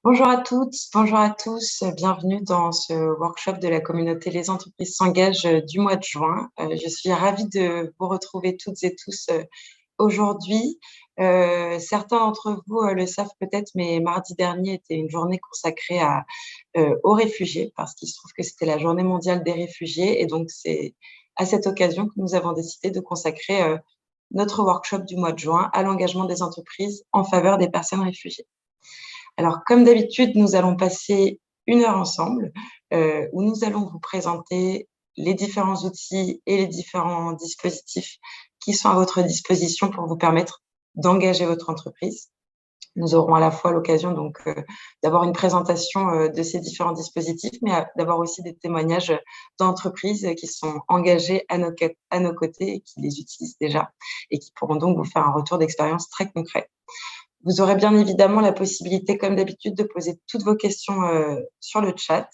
Bonjour à toutes, bonjour à tous, bienvenue dans ce workshop de la communauté Les entreprises s'engagent du mois de juin. Je suis ravie de vous retrouver toutes et tous aujourd'hui. Certains d'entre vous le savent peut-être, mais mardi dernier était une journée consacrée aux réfugiés, parce qu'il se trouve que c'était la journée mondiale des réfugiés, et donc c'est à cette occasion que nous avons décidé de consacrer notre workshop du mois de juin à l'engagement des entreprises en faveur des personnes réfugiées. Alors, comme d'habitude, nous allons passer une heure ensemble, où nous allons vous présenter les différents outils et les différents dispositifs qui sont à votre disposition pour vous permettre d'engager votre entreprise. Nous aurons à la fois l'occasion donc d'avoir une présentation de ces différents dispositifs, mais d'avoir aussi des témoignages d'entreprises qui sont engagées à nos côtés et qui les utilisent déjà et qui pourront donc vous faire un retour d'expérience très concret. Vous aurez bien évidemment la possibilité, comme d'habitude, de poser toutes vos questions sur le chat.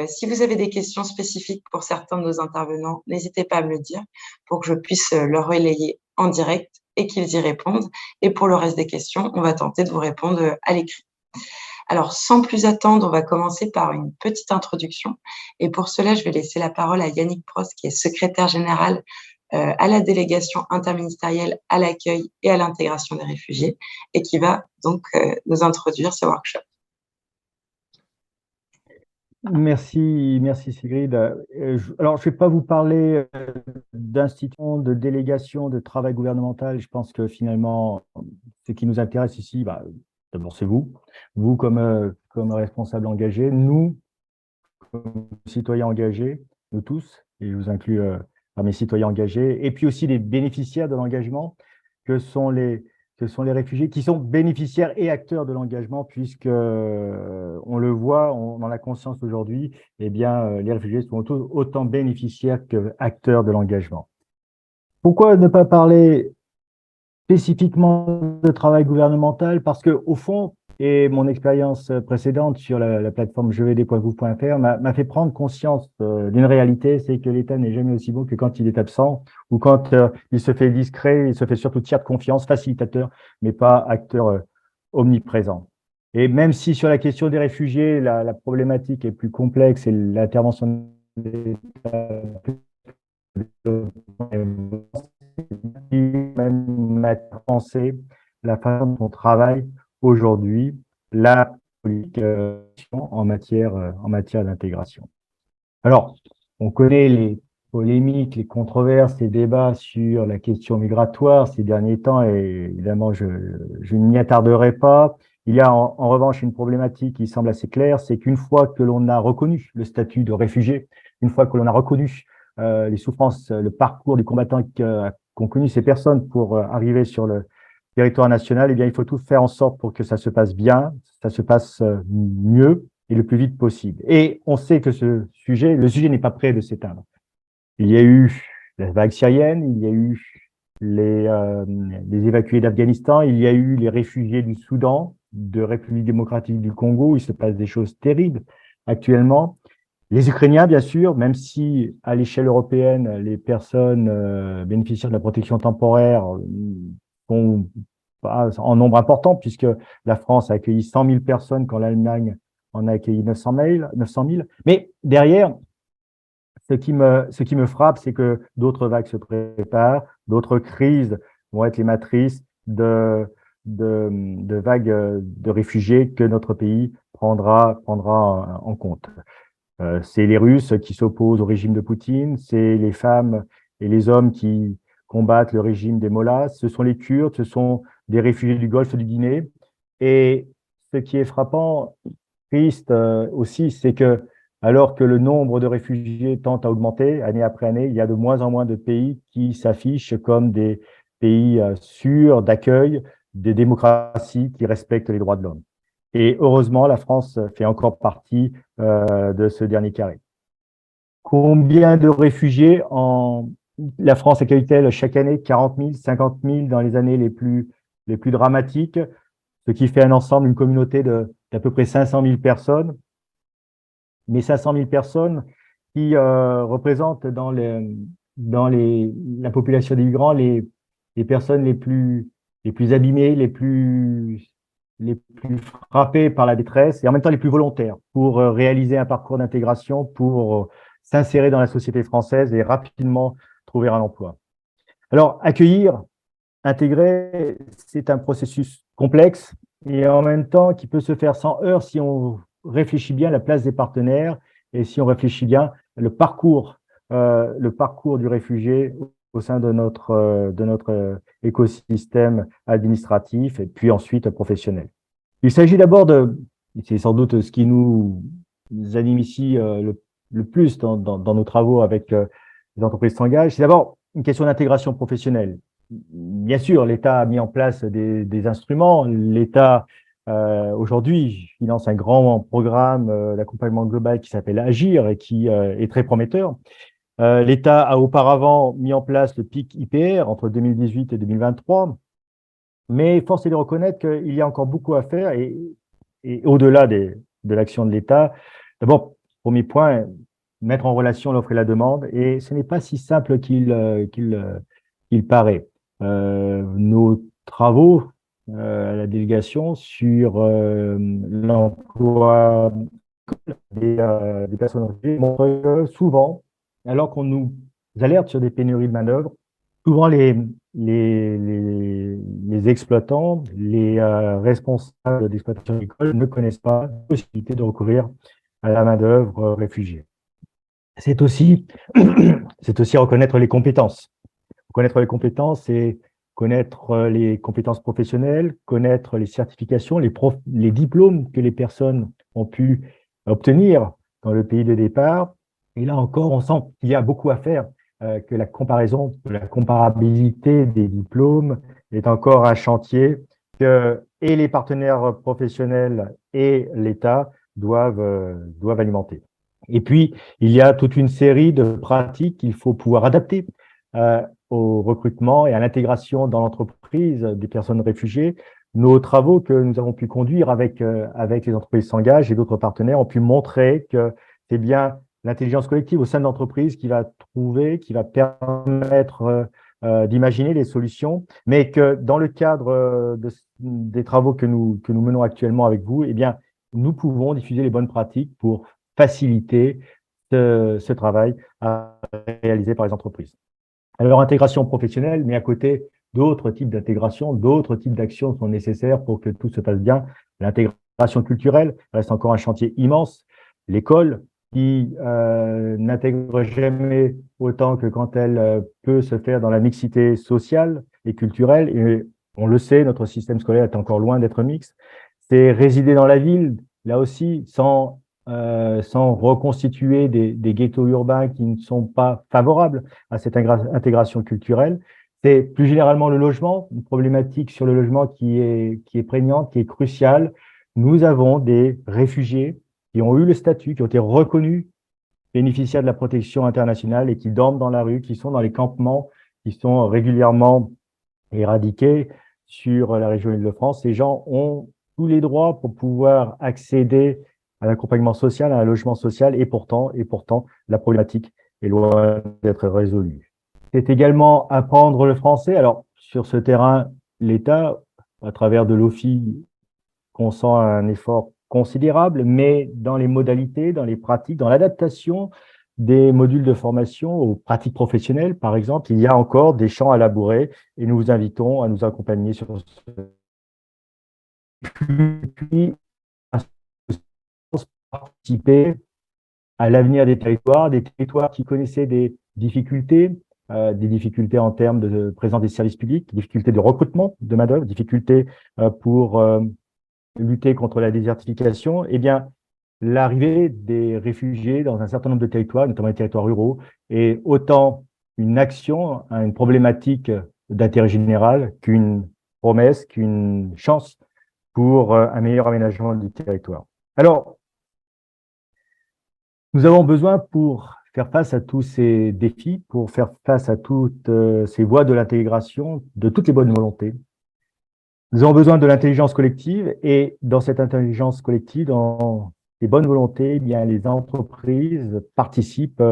Si vous avez des questions spécifiques pour certains de nos intervenants, n'hésitez pas à me le dire pour que je puisse leur relayer en direct et qu'ils y répondent. Et pour le reste des questions, on va tenter de vous répondre à l'écrit. Alors, sans plus attendre, on va commencer par une petite introduction. Et pour cela, je vais laisser la parole à Yannick Prost, qui est secrétaire général à la délégation interministérielle à l'accueil et à l'intégration des réfugiés, et qui va donc nous introduire ce workshop. Merci Sigrid. Alors, je ne vais pas vous parler d'institutions, de délégations, de travail gouvernemental. Je pense que finalement, ce qui nous intéresse ici, d'abord c'est vous comme responsables engagés, nous comme citoyens engagés, nous tous, et je vous inclus parmi les citoyens engagés, et puis aussi les bénéficiaires de l'engagement, que sont les réfugiés, qui sont bénéficiaires et acteurs de l'engagement, puisque on le voit, on en a conscience aujourd'hui, eh bien, les réfugiés sont autant bénéficiaires qu'acteurs de l'engagement. Pourquoi ne pas parler spécifiquement de travail gouvernemental? Parce que au fond, et mon expérience précédente sur la plateforme jevd.gouv.fr m'a fait prendre conscience d'une réalité, c'est que l'État n'est jamais aussi bon que quand il est absent ou quand il se fait discret, il se fait surtout tiers de confiance, facilitateur, mais pas acteur omniprésent. Et même si sur la question des réfugiés, la problématique est plus complexe et l'intervention de l'État même mettre en pensée la façon dont on travaille aujourd'hui la politique en matière d'intégration. Alors, on connaît les polémiques, les controverses, les débats sur la question migratoire ces derniers temps, et évidemment, je ne m'y attarderai pas. Il y a en revanche une problématique qui semble assez claire, c'est qu'une fois que l'on a reconnu le statut de réfugié, une fois que l'on a reconnu les souffrances, le parcours du combattant qu'ont connu ces personnes pour arriver sur le territoire national, eh bien, il faut tout faire en sorte pour que ça se passe bien, ça se passe mieux et le plus vite possible. Et on sait que le sujet n'est pas prêt de s'éteindre. Il y a eu la vague syrienne, il y a eu les évacués d'Afghanistan, il y a eu les réfugiés du Soudan, de République démocratique du Congo, il se passe des choses terribles actuellement. Les Ukrainiens, bien sûr, même si à l'échelle européenne, les personnes bénéficiaires de la protection temporaire sont pas en nombre important, puisque la France a accueilli 100 000 personnes quand l'Allemagne en a accueilli 900 000. Mais derrière, ce qui me frappe, c'est que d'autres vagues se préparent, d'autres crises vont être les matrices de vagues de réfugiés que notre pays prendra en compte. C'est les Russes qui s'opposent au régime de Poutine, c'est les femmes et les hommes qui combattent le régime des Mollahs, ce sont les Kurdes, ce sont des réfugiés du Golfe du Guinée. Et ce qui est frappant, triste aussi, c'est que alors que le nombre de réfugiés tend à augmenter année après année, il y a de moins en moins de pays qui s'affichent comme des pays sûrs d'accueil, des démocraties qui respectent les droits de l'homme. Et heureusement, la France fait encore partie de ce dernier carré. Combien de réfugiés la France accueille-t-elle chaque année? 40 000, 50 000 dans les années les plus dramatiques, ce qui fait un ensemble, une communauté d'à peu près 500 000 personnes. Mais 500 000 personnes qui représentent la population des migrants les personnes les plus abîmées, les plus frappés par la détresse et en même temps les plus volontaires pour réaliser un parcours d'intégration, pour s'insérer dans la société française et rapidement trouver un emploi. Alors, accueillir, intégrer, c'est un processus complexe et en même temps qui peut se faire sans heurts si on réfléchit bien à la place des partenaires et si on réfléchit bien le parcours du réfugié au sein de notre écosystème administratif et puis ensuite professionnel. Il s'agit d'abord c'est sans doute ce qui nous anime ici le plus dans nos travaux avec les entreprises s'engagent, c'est d'abord une question d'intégration professionnelle. Bien sûr, l'État a mis en place des instruments. L'État, aujourd'hui, finance un grand programme d'accompagnement global qui s'appelle Agir et qui est très prometteur. L'État a auparavant mis en place le PIC IPR entre 2018 et 2023, mais force est de reconnaître qu'il y a encore beaucoup à faire et au-delà de l'action de l'État. D'abord, premier point, mettre en relation l'offre et la demande, et ce n'est pas si simple qu'il paraît. Nos travaux à la délégation sur l'emploi des personnes âgées montrent que souvent, alors qu'on nous alerte sur des pénuries de main-d'œuvre, souvent les exploitants, les responsables d'exploitation agricole ne connaissent pas la possibilité de recourir à la main-d'œuvre réfugiée. C'est aussi, c'est aussi reconnaître les compétences. Connaître les compétences, c'est connaître les compétences professionnelles, connaître les certifications, les diplômes que les personnes ont pu obtenir dans le pays de départ. Et là encore, on sent qu'il y a beaucoup à faire, que la comparaison, que la comparabilité des diplômes est encore un chantier que et les partenaires professionnels et l'État doivent alimenter. Et puis, il y a toute une série de pratiques qu'il faut pouvoir adapter au recrutement et à l'intégration dans l'entreprise des personnes réfugiées. Nos travaux que nous avons pu conduire avec les entreprises s'engagent et d'autres partenaires ont pu montrer que c'est bien l'intelligence collective au sein de l'entreprise qui va trouver, qui va permettre d'imaginer les solutions, mais que dans le cadre des travaux que nous menons actuellement avec vous, eh bien, nous pouvons diffuser les bonnes pratiques pour faciliter ce travail à réaliser par les entreprises. Alors, intégration professionnelle, mais à côté, d'autres types d'intégration, d'autres types d'actions sont nécessaires pour que tout se passe bien. L'intégration culturelle reste encore un chantier immense. L'école, qui n'intègre jamais autant que quand elle peut se faire dans la mixité sociale et culturelle. Et on le sait, notre système scolaire est encore loin d'être mixte. C'est résider dans la ville, là aussi, sans reconstituer des ghettos urbains qui ne sont pas favorables à cette intégration culturelle. C'est plus généralement le logement, une problématique sur le logement qui est prégnante, qui est cruciale. Nous avons des réfugiés qui ont eu le statut, qui ont été reconnus bénéficiaires de la protection internationale et qui dorment dans la rue, qui sont dans les campements, qui sont régulièrement éradiqués sur la région Île-de-France. Ces gens ont tous les droits pour pouvoir accéder à l'accompagnement social, à un logement social, et pourtant, la problématique est loin d'être résolue. C'est également apprendre le français. Alors, sur ce terrain, l'État, à travers de l'OFII, consent un effort considérable, mais dans les modalités, dans les pratiques, dans l'adaptation des modules de formation aux pratiques professionnelles, par exemple, il y a encore des champs à labourer et nous vous invitons à nous accompagner sur ce. Puis, participer à l'avenir des territoires qui connaissaient des difficultés en termes de présence des services publics, difficultés de recrutement de main-d'œuvre, difficultés pour lutter contre la désertification. Eh bien, l'arrivée des réfugiés dans un certain nombre de territoires, notamment les territoires ruraux, est autant une action, une problématique d'intérêt général qu'une promesse, qu'une chance pour un meilleur aménagement du territoire. Alors, nous avons besoin pour faire face à tous ces défis, pour faire face à toutes ces voies de l'intégration, de toutes les bonnes volontés. Nous avons besoin de l'intelligence collective et dans cette intelligence collective, dans les bonnes volontés, eh bien, les entreprises participent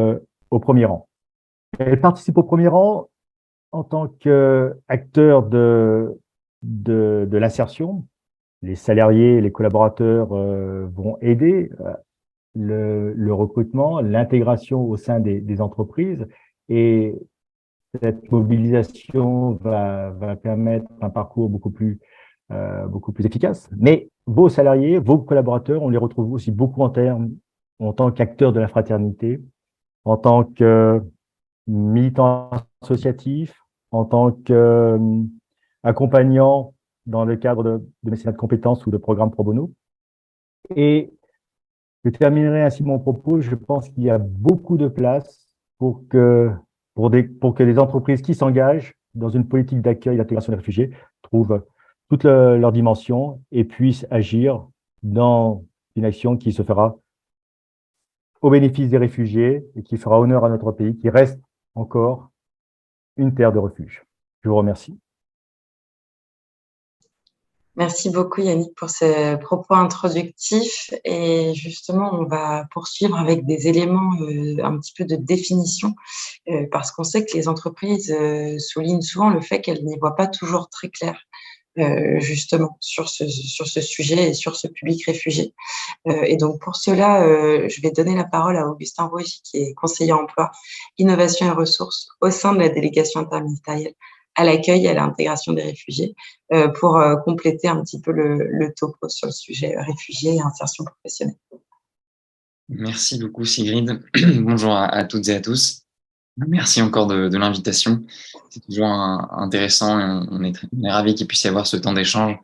au premier rang. Elles participent au premier rang en tant qu'acteurs de l'insertion, les salariés, les collaborateurs vont aider le recrutement, l'intégration au sein des entreprises. Et cette mobilisation va permettre un parcours beaucoup plus efficace. Mais vos salariés, vos collaborateurs, on les retrouve aussi beaucoup en tant qu'acteurs de la fraternité, en tant que militants associatifs, en tant qu'accompagnants dans le cadre de mécénat de compétences ou de programmes pro bono. Et je terminerai ainsi mon propos. Je pense qu'il y a beaucoup de place pour que les entreprises qui s'engagent dans une politique d'accueil et d'intégration des réfugiés trouvent toutes leurs dimensions et puissent agir dans une action qui se fera au bénéfice des réfugiés et qui fera honneur à notre pays, qui reste encore une terre de refuge. Je vous remercie. Merci beaucoup Yannick pour ces propos introductifs et justement on va poursuivre avec des éléments un petit peu de définition parce qu'on sait que les entreprises soulignent souvent le fait qu'elles n'y voient pas toujours très clair justement sur ce sujet et sur ce public réfugié. Et donc pour cela, je vais donner la parole à Augustin Rogy qui est conseiller emploi, innovation et ressources au sein de la délégation interministérielle à l'accueil et à l'intégration des réfugiés pour compléter un petit peu le topo sur le sujet réfugiés et insertion professionnelle. Merci beaucoup Sigrid. Bonjour à toutes et à tous. Merci encore de l'invitation. C'est toujours intéressant et on est ravis qu'il puisse y avoir ce temps d'échange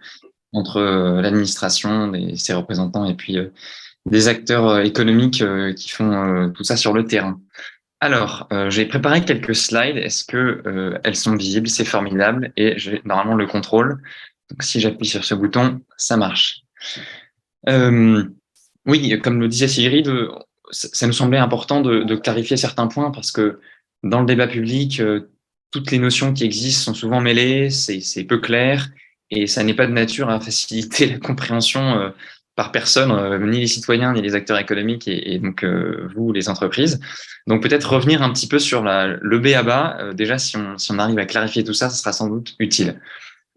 entre l'administration, ses représentants et puis des acteurs économiques qui font tout ça sur le terrain. Alors, j'ai préparé quelques slides. Est-ce que elles sont visibles? C'est formidable et j'ai normalement le contrôle. Donc, si j'appuie sur ce bouton, ça marche. Oui, comme le disait Sigrid, ça nous semblait important de clarifier certains points parce que dans le débat public, toutes les notions qui existent sont souvent mêlées, c'est peu clair et ça n'est pas de nature à faciliter la compréhension par personne, ni les citoyens, ni les acteurs économiques et donc vous, les entreprises. Donc peut-être revenir un petit peu sur le b.a.-ba. Déjà, si on arrive à clarifier tout ça, ce sera sans doute utile.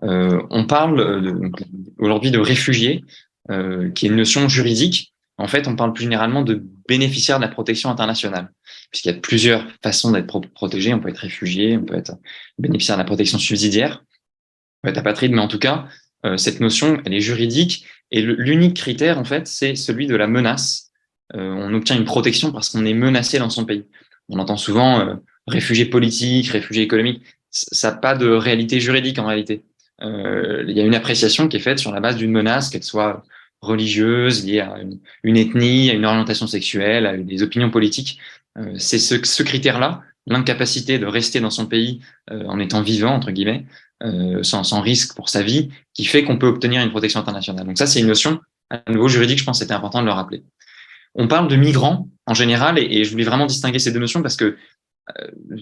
On parle aujourd'hui de réfugiés, qui est une notion juridique. En fait, on parle plus généralement de bénéficiaires de la protection internationale, puisqu'il y a plusieurs façons d'être protégé. On peut être réfugié, on peut être bénéficiaire de la protection subsidiaire, on peut être apatride, mais en tout cas, cette notion, elle est juridique. Et l'unique critère, en fait, c'est celui de la menace. On obtient une protection parce qu'on est menacé dans son pays. On entend souvent réfugié politique, réfugié économique. Ça n'a pas de réalité juridique en réalité. Il y a une appréciation qui est faite sur la base d'une menace, qu'elle soit religieuse, liée à une ethnie, à une orientation sexuelle, à des opinions politiques. C'est ce critère-là, l'incapacité de rester dans son pays en étant vivant, entre guillemets, sans risque pour sa vie, qui fait qu'on peut obtenir une protection internationale. Donc ça, c'est une notion, à nouveau juridique, je pense que c'était important de le rappeler. On parle de migrants en général, et je voulais vraiment distinguer ces deux notions parce que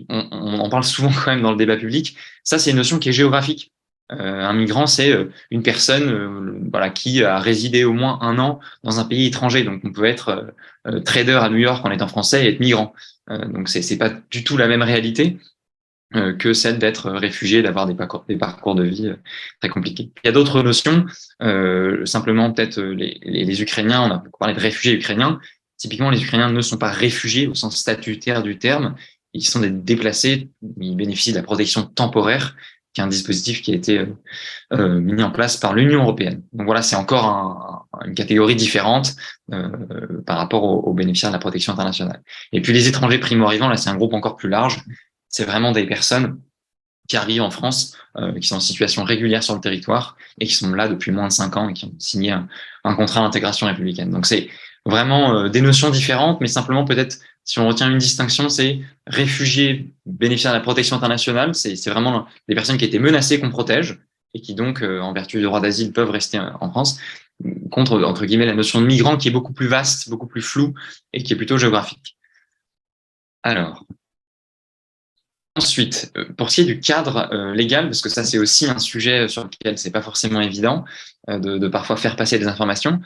on en parle souvent quand même dans le débat public. Ça, c'est une notion qui est géographique. Un migrant, c'est une personne voilà, qui a résidé au moins 1 an dans un pays étranger. Donc, on peut être trader à New York en étant français et être migrant. Donc, c'est pas du tout la même réalité que celle d'être réfugié, d'avoir des parcours de vie très compliqués. Il y a d'autres notions, simplement peut-être les Ukrainiens, on a beaucoup parlé de réfugiés ukrainiens. Typiquement, les Ukrainiens ne sont pas réfugiés au sens statutaire du terme, ils sont des déplacés, ils bénéficient de la protection temporaire, qui est un dispositif qui a été mis en place par l'Union européenne. Donc voilà, c'est encore une catégorie différente par rapport aux bénéficiaires de la protection internationale. Et puis les étrangers primo-arrivants, là c'est un groupe encore plus large, c'est vraiment des personnes qui arrivent en France, qui sont en situation régulière sur le territoire et qui sont là depuis moins de 5 ans et qui ont signé un contrat d'intégration républicaine. Donc c'est vraiment des notions différentes, mais simplement peut-être si on retient une distinction, c'est réfugiés bénéficiaires de la protection internationale, c'est vraiment des personnes qui étaient menacées qu'on protège et qui donc, en vertu du droit d'asile, peuvent rester en France, contre, entre guillemets, la notion de migrant qui est beaucoup plus vaste, beaucoup plus floue et qui est plutôt géographique. Alors, ensuite, pour ce qui est du cadre légal, parce que ça c'est aussi un sujet sur lequel c'est pas forcément évident de parfois faire passer des informations.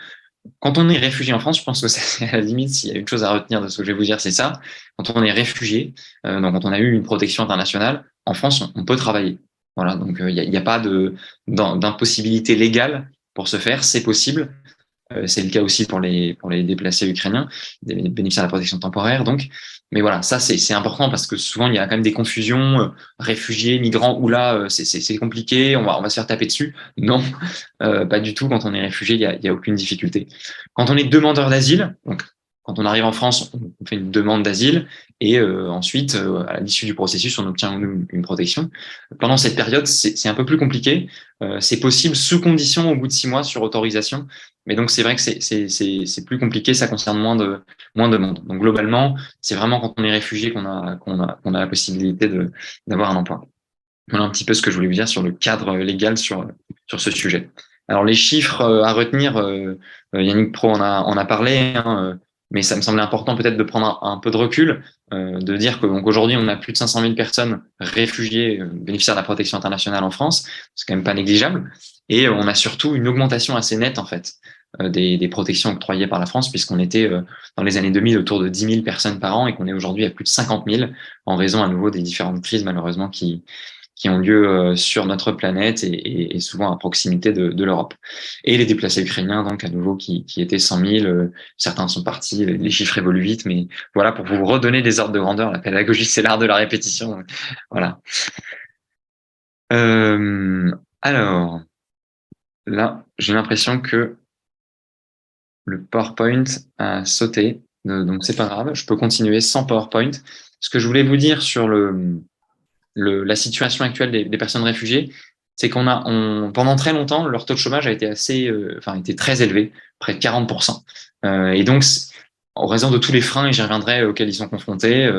Quand on est réfugié en France, je pense que c'est à la limite, s'il y a une chose à retenir de ce que je vais vous dire, c'est ça. Quand on est réfugié, donc quand on a eu une protection internationale, en France, on peut travailler. Voilà, donc il n'y a pas d'impossibilité légale pour ce faire, c'est possible. C'est le cas aussi pour les déplacés ukrainiens, des bénéficiaires de la protection temporaire. Donc, mais voilà, ça c'est important parce que souvent il y a quand même des confusions, réfugiés, migrants, où là c'est compliqué, on va se faire taper dessus. Non, pas du tout. Quand on est réfugié, il y a aucune difficulté. Quand on est demandeur d'asile, donc quand on arrive en France, on fait une demande d'asile et ensuite, à l'issue du processus, on obtient une protection. Pendant cette période, c'est un peu plus compliqué. C'est possible sous condition au bout de 6 mois sur autorisation. Mais donc, c'est vrai que c'est plus compliqué, ça concerne moins de monde. Donc, globalement, c'est vraiment quand on est réfugié qu'on a la possibilité d'avoir un emploi. Voilà un petit peu ce que je voulais vous dire sur le cadre légal sur ce sujet. Alors, les chiffres à retenir, Yannick Pro en a parlé, hein, mais ça me semblait important peut-être de prendre un peu de recul, de dire que donc aujourd'hui, on a plus de 500 000 personnes réfugiées, bénéficiaires de la protection internationale en France. C'est quand même pas négligeable. Et on a surtout une augmentation assez nette, en fait, des protections octroyées par la France, puisqu'on était dans les années 2000 autour de 10 000 personnes par an et qu'on est aujourd'hui à plus de 50 000 en raison à nouveau des différentes crises malheureusement qui ont lieu sur notre planète et souvent à proximité de l'Europe. Et les déplacés ukrainiens, donc à nouveau, qui étaient 100 000, certains sont partis, les chiffres évoluent vite, mais voilà, pour vous redonner des ordres de grandeur, la pédagogie, c'est l'art de la répétition. Voilà. Alors, là, j'ai l'impression que le PowerPoint a sauté, donc c'est pas grave, je peux continuer sans PowerPoint. Ce que je voulais vous dire sur la situation actuelle des personnes réfugiées, c'est pendant très longtemps, leur taux de chômage a été était très élevé, près de 40%. Et donc, en raison de tous les freins, et j'y reviendrai, auxquels ils sont confrontés,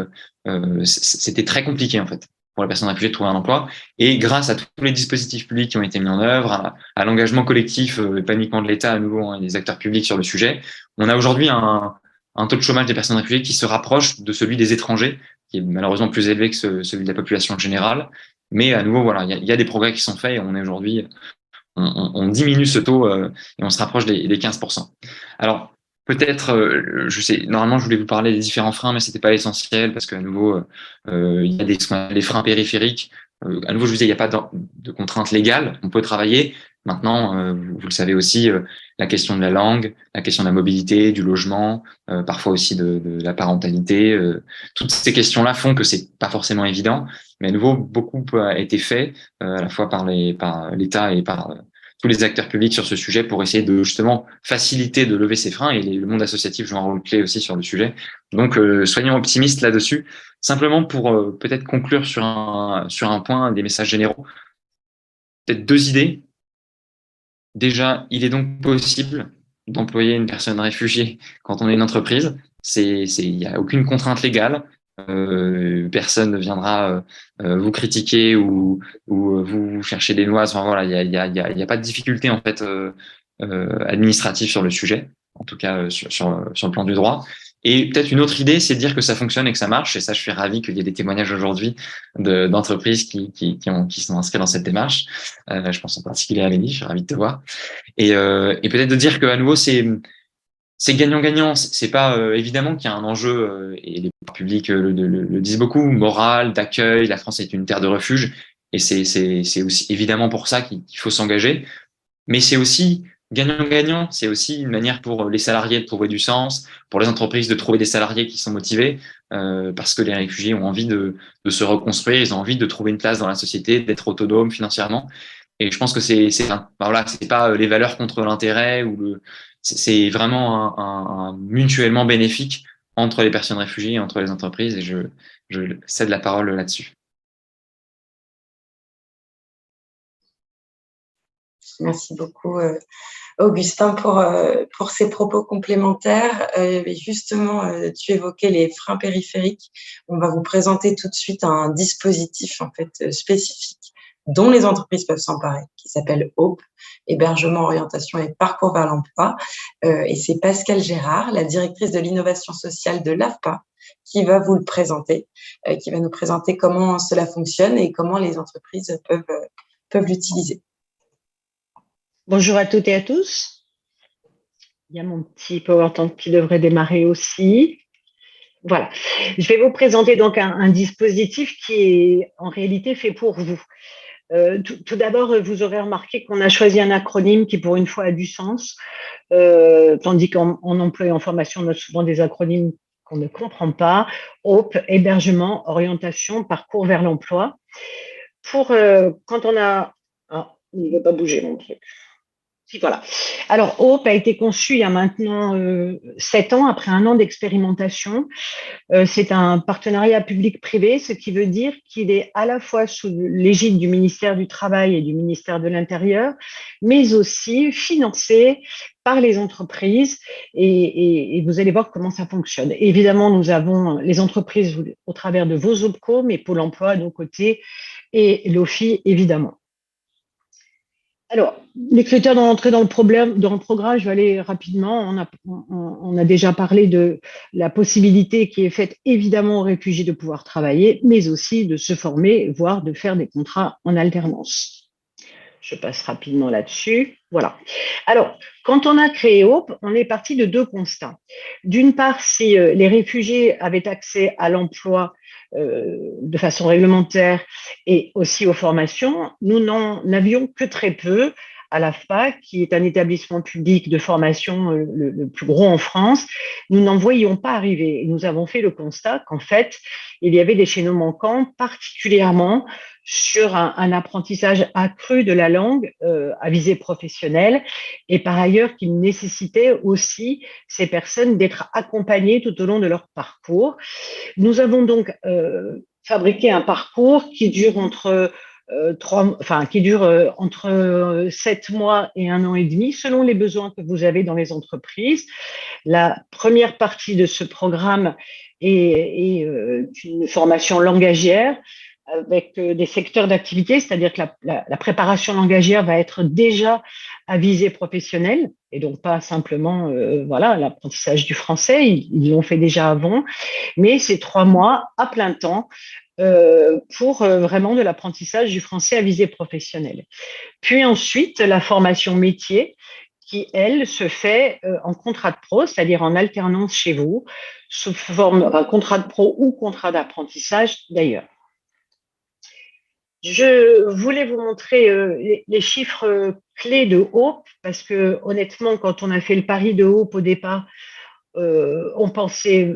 c'était très compliqué, en fait, pour les personnes réfugiées de trouver un emploi. Et grâce à tous les dispositifs publics qui ont été mis en œuvre, à l'engagement collectif, et pas uniquement de l'État à nouveau, hein, et des acteurs publics sur le sujet, on a aujourd'hui un taux de chômage des personnes réfugiées qui se rapproche de celui des étrangers, qui est malheureusement plus élevé que celui de la population générale. Mais à nouveau, voilà, il y a des progrès qui sont faits et on est aujourd'hui, on diminue ce taux et on se rapproche des 15%. Alors, peut-être, je sais, normalement, je voulais vous parler des différents freins, mais c'était pas essentiel parce qu'à nouveau, il y a des freins périphériques. À nouveau, je vous disais, il n'y a pas de contraintes légales. On peut travailler. Maintenant, vous le savez aussi, la question de la langue, la question de la mobilité, du logement, parfois aussi de la parentalité. Toutes ces questions-là font que c'est pas forcément évident. Mais à nouveau, beaucoup a été fait, à la fois par l'État et par tous les acteurs publics sur ce sujet pour essayer de justement faciliter, de lever ces freins. Et le monde associatif joue un rôle clé aussi sur le sujet. Donc, soyons optimistes là-dessus. Simplement pour peut-être conclure sur un point, des messages généraux. Peut-être 2 idées. Déjà, il est donc possible d'employer une personne réfugiée quand on est une entreprise. Il n'y a aucune contrainte légale. Personne ne viendra vous critiquer ou vous chercher des noises. Enfin, voilà, il y a pas de difficulté en fait administrative sur le sujet, en tout cas sur le plan du droit. Et peut-être une autre idée, c'est de dire que ça fonctionne et que ça marche. Et ça, je suis ravi qu'il y ait des témoignages aujourd'hui d'entreprises qui sont inscrites dans cette démarche. Je pense en particulier à Amélie, je suis ravi de te voir. Et peut-être de dire qu'à nouveau, c'est gagnant-gagnant. C'est pas évidemment qu'il y a un enjeu, et les pouvoirs publics le disent beaucoup, moral, d'accueil. La France est une terre de refuge. Et c'est aussi évidemment pour ça qu'il faut s'engager. Mais c'est aussi gagnant-gagnant. C'est aussi une manière pour les salariés de trouver du sens, pour les entreprises de trouver des salariés qui sont motivés, parce que les réfugiés ont envie de se reconstruire, ils ont envie de trouver une place dans la société, d'être autonomes financièrement. Et je pense que c'est pas les valeurs contre l'intérêt c'est vraiment un mutuellement bénéfique entre les personnes réfugiées et entre les entreprises. Et je cède la parole là-dessus. Merci beaucoup, Augustin, pour ces propos complémentaires. Justement, tu évoquais les freins périphériques. On va vous présenter tout de suite un dispositif en fait spécifique dont les entreprises peuvent s'emparer, qui s'appelle HOPE, Hébergement, Orientation et Parcours vers l'Emploi. Et c'est Pascale Gérard, la directrice de l'innovation sociale de l'AFPA, qui va vous le présenter, qui va nous présenter comment cela fonctionne et comment les entreprises peuvent l'utiliser. Bonjour à toutes et à tous. Il y a mon petit PowerPoint qui devrait démarrer aussi. Voilà. Je vais vous présenter donc un dispositif qui est en réalité fait pour vous. Tout d'abord, vous aurez remarqué qu'on a choisi un acronyme qui, pour une fois, a du sens, tandis qu'en emploi et en formation, on a souvent des acronymes qu'on ne comprend pas. HOPE, hébergement, orientation, parcours vers l'emploi. Quand on a... Ah, il ne veut pas bouger mon truc. Si, voilà. Alors, HOPE a été conçu il y a maintenant 7 ans, après 1 an d'expérimentation. C'est un partenariat public-privé, ce qui veut dire qu'il est à la fois sous l'égide du ministère du Travail et du ministère de l'Intérieur, mais aussi financé par les entreprises. Et vous allez voir comment ça fonctionne. Évidemment, nous avons les entreprises au travers de vos OPCO, mais Pôle emploi à nos côtés et l'OFI, évidemment. Alors, les critères d'entrée dans le programme, je vais aller rapidement. On a déjà parlé de la possibilité qui est faite évidemment aux réfugiés de pouvoir travailler, mais aussi de se former, voire de faire des contrats en alternance. Je passe rapidement là-dessus. Voilà. Alors, quand on a créé HOPE, on est parti de 2 constats. D'une part, si les réfugiés avaient accès à l'emploi de façon réglementaire et aussi aux formations, nous n'en avions que très peu à l'AFPA, qui est un établissement public de formation le plus gros en France. Nous n'en voyions pas arriver. Et nous avons fait le constat qu'en fait, il y avait des chaînons manquants, particulièrement sur un apprentissage accru de la langue à visée professionnelle, et par ailleurs qu'il nécessitait aussi ces personnes d'être accompagnées tout au long de leur parcours. Nous avons donc fabriqué un parcours qui dure entre 7 mois et 1 an et demi, selon les besoins que vous avez dans les entreprises. La première partie de ce programme est une formation langagière avec des secteurs d'activité, c'est-à-dire que la préparation langagière va être déjà à visée professionnelle et donc pas simplement l'apprentissage du français, ils l'ont fait déjà avant, mais c'est 3 mois à plein temps pour vraiment de l'apprentissage du français à visée professionnelle. Puis ensuite, la formation métier qui, elle, se fait en contrat de pro, c'est-à-dire en alternance chez vous, sous forme d'un contrat de pro ou contrat d'apprentissage d'ailleurs. Je voulais vous montrer les chiffres clés de HOPE, parce que honnêtement, quand on a fait le pari de HOPE au départ, on pensait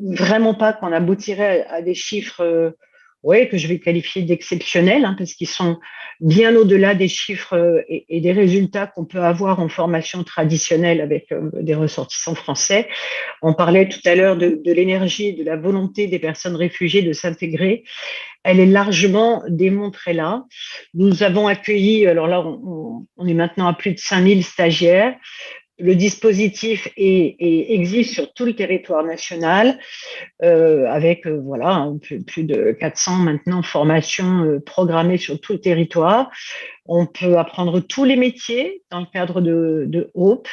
vraiment pas qu'on aboutirait à des chiffres que je vais qualifier d'exceptionnels, parce qu'ils sont bien au-delà des chiffres et des résultats qu'on peut avoir en formation traditionnelle avec des ressortissants français. On parlait tout à l'heure de l'énergie, de la volonté des personnes réfugiées de s'intégrer. Elle est largement démontrée là. Nous avons accueilli, alors là, on est maintenant à plus de 5000 stagiaires. Le dispositif existe sur tout le territoire national, avec plus de 400 maintenant formations programmées sur tout le territoire. On peut apprendre tous les métiers dans le cadre de HOPE.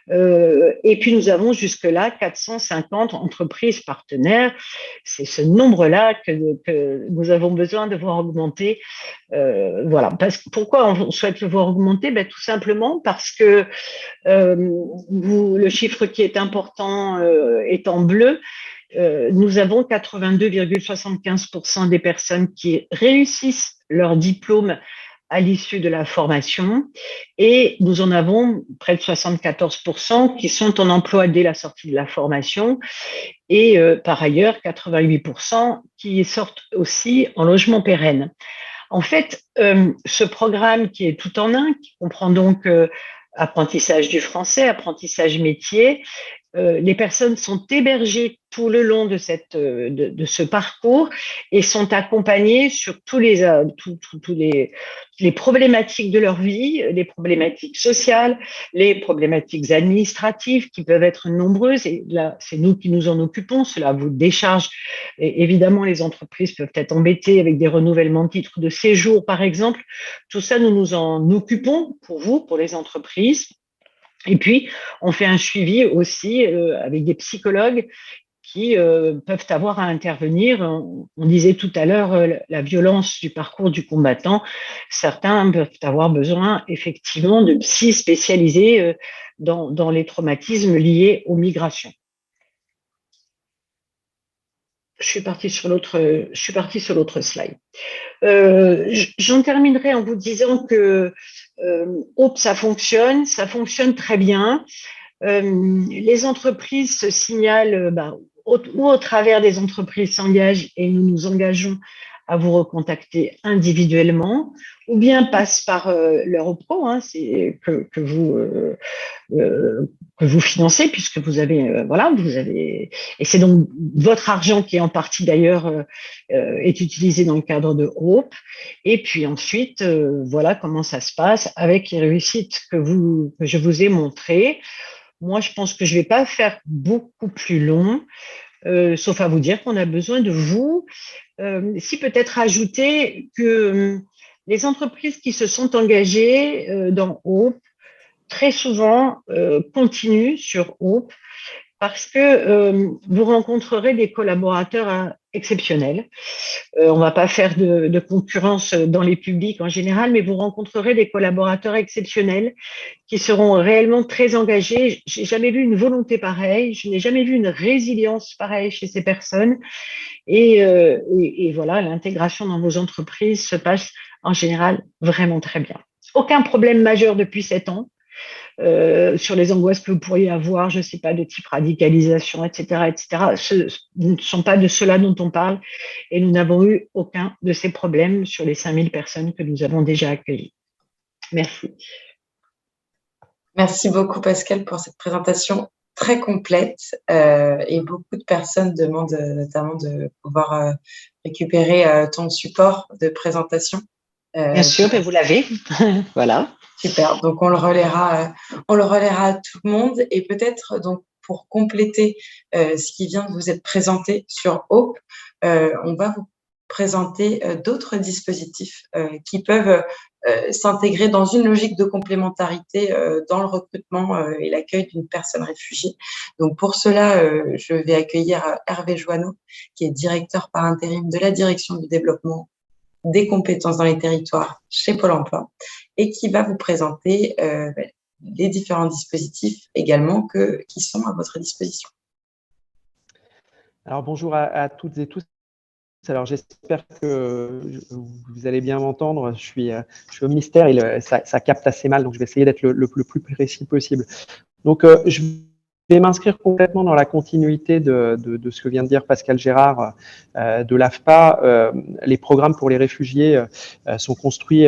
Et puis nous avons jusque-là 450 entreprises partenaires. C'est ce nombre-là que nous avons besoin de voir augmenter. Pourquoi on souhaite le voir augmenter? Tout simplement parce que le chiffre qui est important est en bleu. Nous avons 82,75% des personnes qui réussissent leur diplôme à l'issue de la formation, et nous en avons près de 74% qui sont en emploi dès la sortie de la formation, et par ailleurs 88% qui sortent aussi en logement pérenne. En fait, ce programme qui est tout en un, qui comprend donc apprentissage du français, apprentissage métier, les personnes sont hébergées tout le long de ce parcours et sont accompagnées sur tous les problématiques de leur vie, les problématiques sociales, les problématiques administratives qui peuvent être nombreuses. Et là, c'est nous qui nous en occupons. Cela vous décharge. Et évidemment, les entreprises peuvent être embêtées avec des renouvellements de titres de séjour, par exemple. Tout ça, nous nous en occupons pour vous, pour les entreprises. Et puis, on fait un suivi aussi avec des psychologues qui peuvent avoir à intervenir. On disait tout à l'heure la violence du parcours du combattant. Certains peuvent avoir besoin effectivement de psy spécialisés dans les traumatismes liés aux migrations. Je suis partie sur l'autre slide. J'en terminerai en vous disant que Hope, ça fonctionne très bien. Les entreprises se signalent, ou au travers des entreprises s'engagent et nous nous engageons à vous recontacter individuellement, ou bien passent par leur OPRO, hein, que vous financez, puisque vous avez, et c'est donc votre argent qui en partie d'ailleurs est utilisé dans le cadre de Hope. Et puis ensuite, voilà comment ça se passe avec les réussites que je vous ai montrées. Moi, je pense que je ne vais pas faire beaucoup plus long, sauf à vous dire qu'on a besoin de vous. Si peut-être ajouter que les entreprises qui se sont engagées dans Hope, très souvent continuent sur Hope parce que vous rencontrerez des collaborateurs exceptionnels. On ne va pas faire de concurrence dans les publics en général, mais vous rencontrerez des collaborateurs exceptionnels qui seront réellement très engagés. Je n'ai jamais vu une volonté pareille, je n'ai jamais vu une résilience pareille chez ces personnes. Et voilà, l'intégration dans vos entreprises se passe en général vraiment très bien. Aucun problème majeur depuis 7 ans. Sur les angoisses que vous pourriez avoir, je ne sais pas, de type radicalisation, etc., etc. Ce ne sont pas de cela dont on parle et nous n'avons eu aucun de ces problèmes sur les 5000 personnes que nous avons déjà accueillies. Merci. Merci beaucoup, Pascal, pour cette présentation très complète et beaucoup de personnes demandent notamment de pouvoir récupérer ton support de présentation. Bien sûr, mais vous l'avez. Voilà. Super, donc on le relaiera à tout le monde et peut-être donc pour compléter ce qui vient de vous être présenté sur Hope, on va vous présenter d'autres dispositifs qui peuvent s'intégrer dans une logique de complémentarité dans le recrutement et l'accueil d'une personne réfugiée. Donc pour cela, je vais accueillir Hervé Joanneau, qui est directeur par intérim de la direction du développement des compétences dans les territoires chez Pôle emploi et qui va vous présenter les différents dispositifs également qui sont à votre disposition. Alors bonjour à toutes et tous. Alors j'espère que vous allez bien m'entendre. Je suis au ministère et ça capte assez mal, donc je vais essayer d'être le plus précis possible. Donc je vais m'inscrire complètement dans la continuité de ce que vient de dire Pascal Gérard de l'AFPA. Les programmes pour les réfugiés sont construits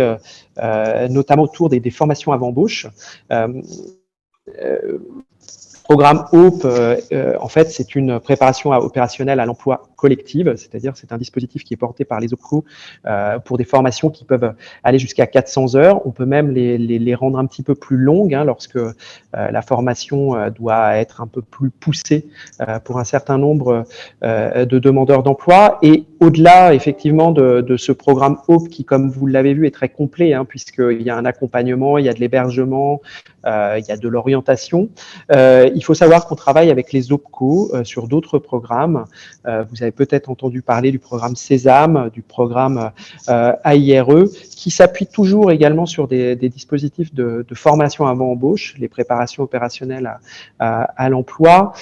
notamment autour des formations avant embauche. Programme Hope, en fait, c'est une préparation opérationnelle à l'emploi collective, c'est-à-dire c'est un dispositif qui est porté par les OPCO pour des formations qui peuvent aller jusqu'à 400 heures. On peut même les rendre un petit peu plus longues lorsque la formation doit être un peu plus poussée pour un certain nombre de demandeurs d'emploi. Et au-delà, effectivement, de ce programme Hope qui, comme vous l'avez vu, est très complet, puisqu'il y a un accompagnement, il y a de l'hébergement, il y a de l'orientation. Il faut savoir qu'on travaille avec les OPCO sur d'autres programmes. Vous avez peut-être entendu parler du programme Sésame, du programme AIRE, qui s'appuie toujours également sur des dispositifs de formation avant embauche, les préparations opérationnelles à l'emploi,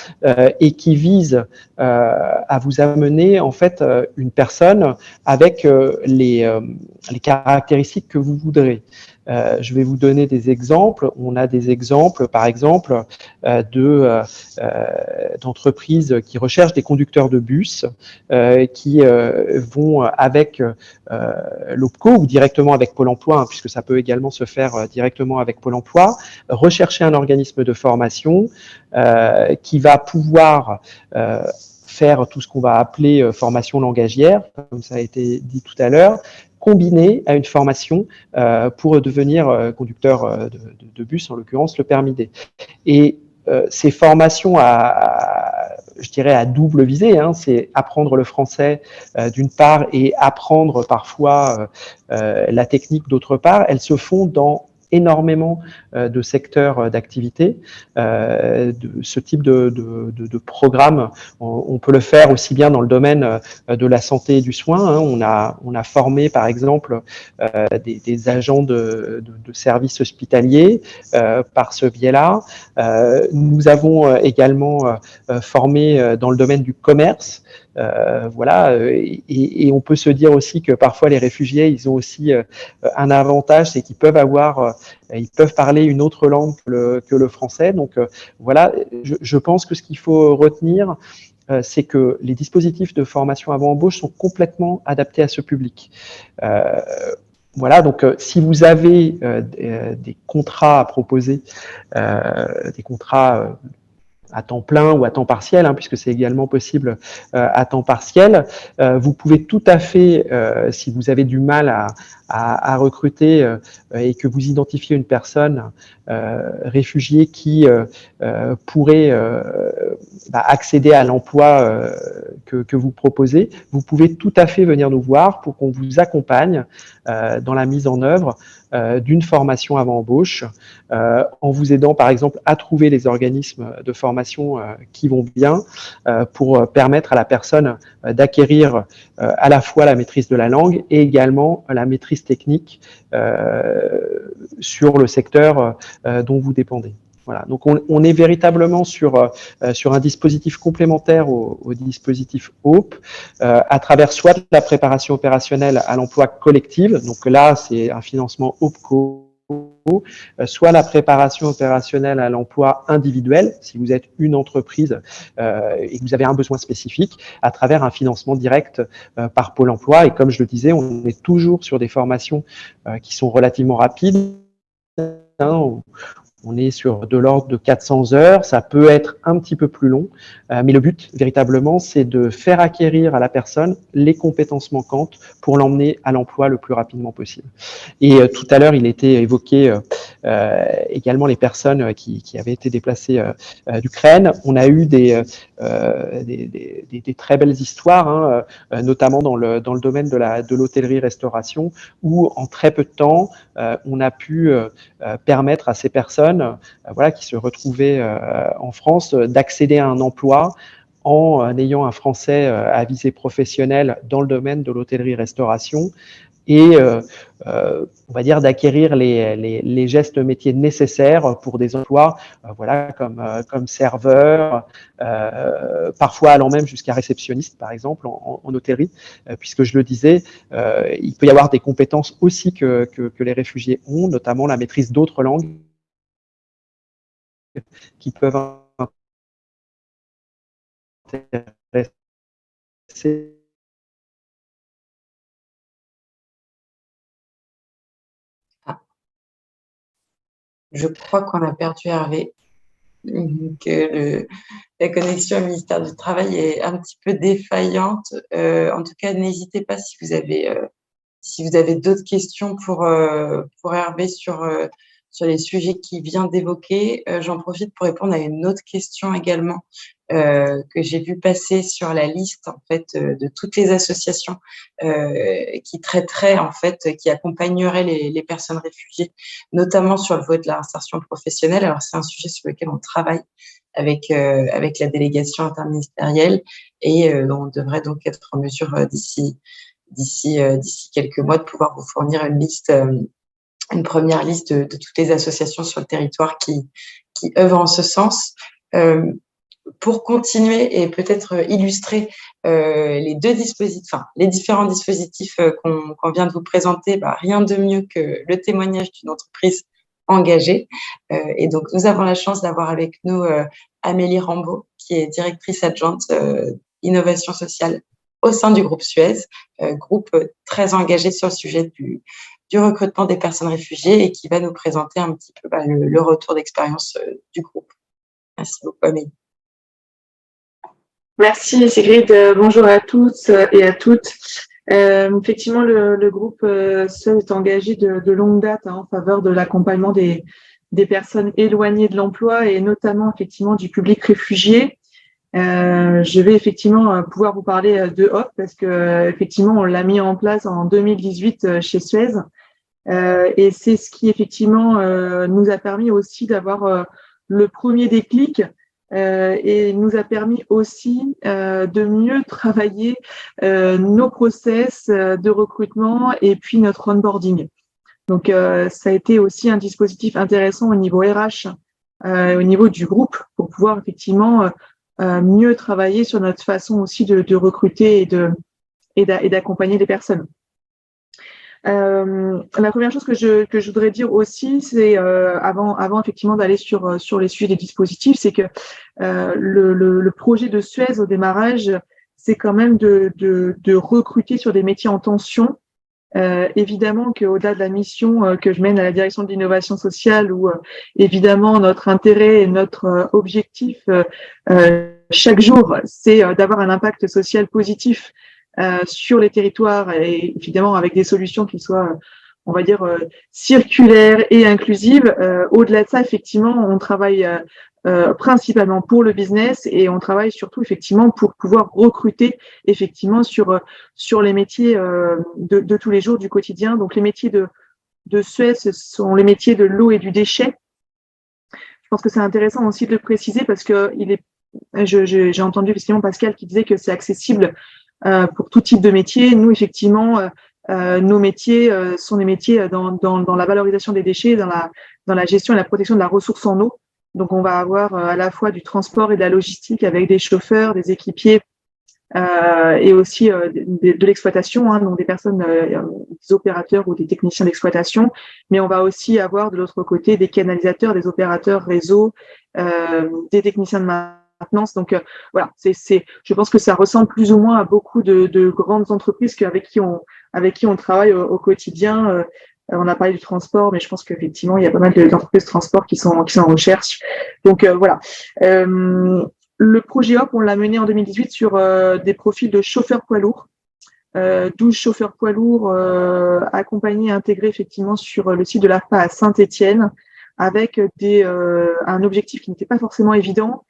et qui visent à vous amener en fait une personne avec les caractéristiques que vous voudrez. Je vais vous donner des exemples. On a des exemples, par exemple, d'entreprises qui recherchent des conducteurs de bus, qui vont avec l'OPCO ou directement avec Pôle emploi, puisque ça peut également se faire directement avec Pôle emploi, rechercher un organisme de formation qui va pouvoir faire tout ce qu'on va appeler formation langagière, comme ça a été dit tout à l'heure, combiné à une formation pour devenir conducteur de bus, en l'occurrence le permis D. Et ces formations je dirais à double visée, c'est apprendre le français d'une part et apprendre parfois la technique d'autre part. Elles se font dans énormément de secteurs d'activité. Ce type de programme, on peut le faire aussi bien dans le domaine de la santé et du soin. On a formé, par exemple, des agents de services hospitaliers par ce biais-là. Nous avons également formé dans le domaine du commerce Voilà, et on peut se dire aussi que parfois les réfugiés, ils ont aussi un avantage, c'est qu'ils peuvent ils peuvent parler une autre langue que le français. Donc voilà, je pense que ce qu'il faut retenir, c'est que les dispositifs de formation avant embauche sont complètement adaptés à ce public. Voilà, donc si vous avez des contrats à proposer, des contrats à temps plein ou à temps partiel, puisque c'est également possible à temps partiel. Vous pouvez tout à fait, si vous avez du mal à recruter et que vous identifiez une personne réfugiée qui pourrait accéder à l'emploi que vous proposez, vous pouvez tout à fait venir nous voir pour qu'on vous accompagne dans la mise en œuvre d'une formation avant embauche, en vous aidant par exemple à trouver les organismes de formation qui vont bien pour permettre à la personne d'acquérir à la fois la maîtrise de la langue et également la maîtrise technique sur le secteur dont vous dépendez. Voilà, donc on est véritablement sur un dispositif complémentaire au dispositif HOPE, à travers soit la préparation opérationnelle à l'emploi collective, donc là c'est un financement HOPECO, soit la préparation opérationnelle à l'emploi individuel, si vous êtes une entreprise et que vous avez un besoin spécifique, à travers un financement direct par Pôle emploi. Et comme je le disais, on est toujours sur des formations qui sont relativement rapides. On est sur de l'ordre de 400 heures, ça peut être un petit peu plus long, mais le but, véritablement, c'est de faire acquérir à la personne les compétences manquantes pour l'emmener à l'emploi le plus rapidement possible. Et tout à l'heure, il était évoqué également les personnes qui avaient été déplacées d'Ukraine. On a eu des très belles histoires, notamment dans le domaine de l'hôtellerie-restauration, où en très peu de temps, on a pu permettre à ces personnes qui se retrouvaient en France d'accéder à un emploi en ayant un français à visée professionnelle dans le domaine de l'hôtellerie-restauration et on va dire d'acquérir les gestes métiers nécessaires pour des emplois comme serveur, parfois allant même jusqu'à réceptionniste par exemple en hôtellerie, puisque je le disais, il peut y avoir des compétences aussi que les réfugiés ont, notamment la maîtrise d'autres langues qui peuvent intéresser. Je crois qu'on a perdu Hervé, que la connexion au ministère du Travail est un petit peu défaillante. En tout cas, n'hésitez pas si vous avez d'autres questions pour Hervé sur les sujets qu'il vient d'évoquer. J'en profite pour répondre à une autre question également que j'ai vu passer sur la liste en fait de toutes les associations qui traiteraient en fait, qui accompagneraient les personnes réfugiées, notamment sur le volet de l'insertion professionnelle. Alors c'est un sujet sur lequel on travaille avec la délégation interministérielle et on devrait donc être en mesure d'ici quelques mois de pouvoir vous fournir une première liste de toutes les associations sur le territoire qui œuvrent en ce sens. Pour continuer et peut-être illustrer les différents dispositifs qu'on vient de vous présenter, rien de mieux que le témoignage d'une entreprise engagée. Et donc, nous avons la chance d'avoir avec nous Amélie Rambaud, qui est directrice adjointe innovation sociale au sein du groupe Suez, groupe très engagé sur le sujet du recrutement des personnes réfugiées et qui va nous présenter un petit peu le retour d'expérience du groupe. Merci beaucoup, Amélie. Merci Sigrid, bonjour à tous et à toutes. Effectivement, le groupe Suez est engagé de longue date en faveur de l'accompagnement des personnes éloignées de l'emploi et notamment effectivement du public réfugié. Je vais effectivement pouvoir vous parler de HOPE parce que effectivement on l'a mis en place en 2018 chez Suez et c'est ce qui effectivement nous a permis aussi d'avoir le premier déclic et nous a permis aussi de mieux travailler nos process de recrutement et puis notre onboarding. Donc ça a été aussi un dispositif intéressant au niveau RH, au niveau du groupe pour pouvoir effectivement mieux travailler sur notre façon aussi de recruter et d'accompagner les personnes. La première chose que je voudrais dire aussi, c'est avant effectivement d'aller sur les sujets des dispositifs, c'est que le projet de Suez au démarrage, c'est quand même de recruter sur des métiers en tension. Évidemment qu'au-delà de la mission que je mène à la direction de l'innovation sociale, où évidemment notre intérêt et notre objectif chaque jour, c'est d'avoir un impact social positif sur les territoires et évidemment avec des solutions qui soient, on va dire, circulaires et inclusives. Au-delà de ça, effectivement, on travaille principalement pour le business et on travaille surtout effectivement pour pouvoir recruter effectivement sur les métiers de tous les jours du quotidien. Donc les métiers de Suez, ce sont les métiers de l'eau et du déchet. Je pense que c'est intéressant aussi de le préciser parce que j'ai entendu effectivement Pascal qui disait que c'est accessible pour tout type de métier. Nous, effectivement, nos métiers sont des métiers dans la valorisation des déchets, dans la gestion et la protection de la ressource en eau. Donc, on va avoir à la fois du transport et de la logistique avec des chauffeurs, des équipiers et aussi de l'exploitation, hein, donc des personnes, des opérateurs ou des techniciens d'exploitation. Mais on va aussi avoir de l'autre côté des canalisateurs, des opérateurs réseau, des techniciens de maintenance. Donc voilà, je pense que ça ressemble plus ou moins à beaucoup de grandes entreprises avec qui on travaille au quotidien. On a parlé du transport, mais je pense qu'effectivement, il y a pas mal d'entreprises de transport qui sont en recherche. Donc voilà. Le projet HOP, on l'a mené en 2018 sur des profils de chauffeurs poids lourds. 12 chauffeurs poids lourds accompagnés et intégrés effectivement sur le site de l'AFPA à Saint-Étienne, avec un objectif qui n'était pas forcément évident,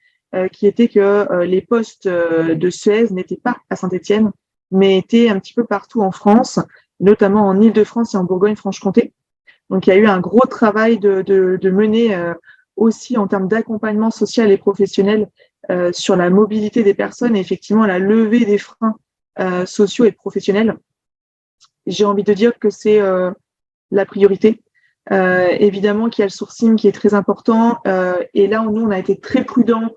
qui était que les postes de Suez n'étaient pas à Saint-Étienne, mais étaient un petit peu partout en France, notamment en Île-de-France et en Bourgogne-Franche-Comté. Donc, il y a eu un gros travail de mener aussi en termes d'accompagnement social et professionnel sur la mobilité des personnes et effectivement la levée des freins sociaux et professionnels. J'ai envie de dire que c'est la priorité. Évidemment qu'il y a le sourcing qui est très important et là, nous, on a été très prudents.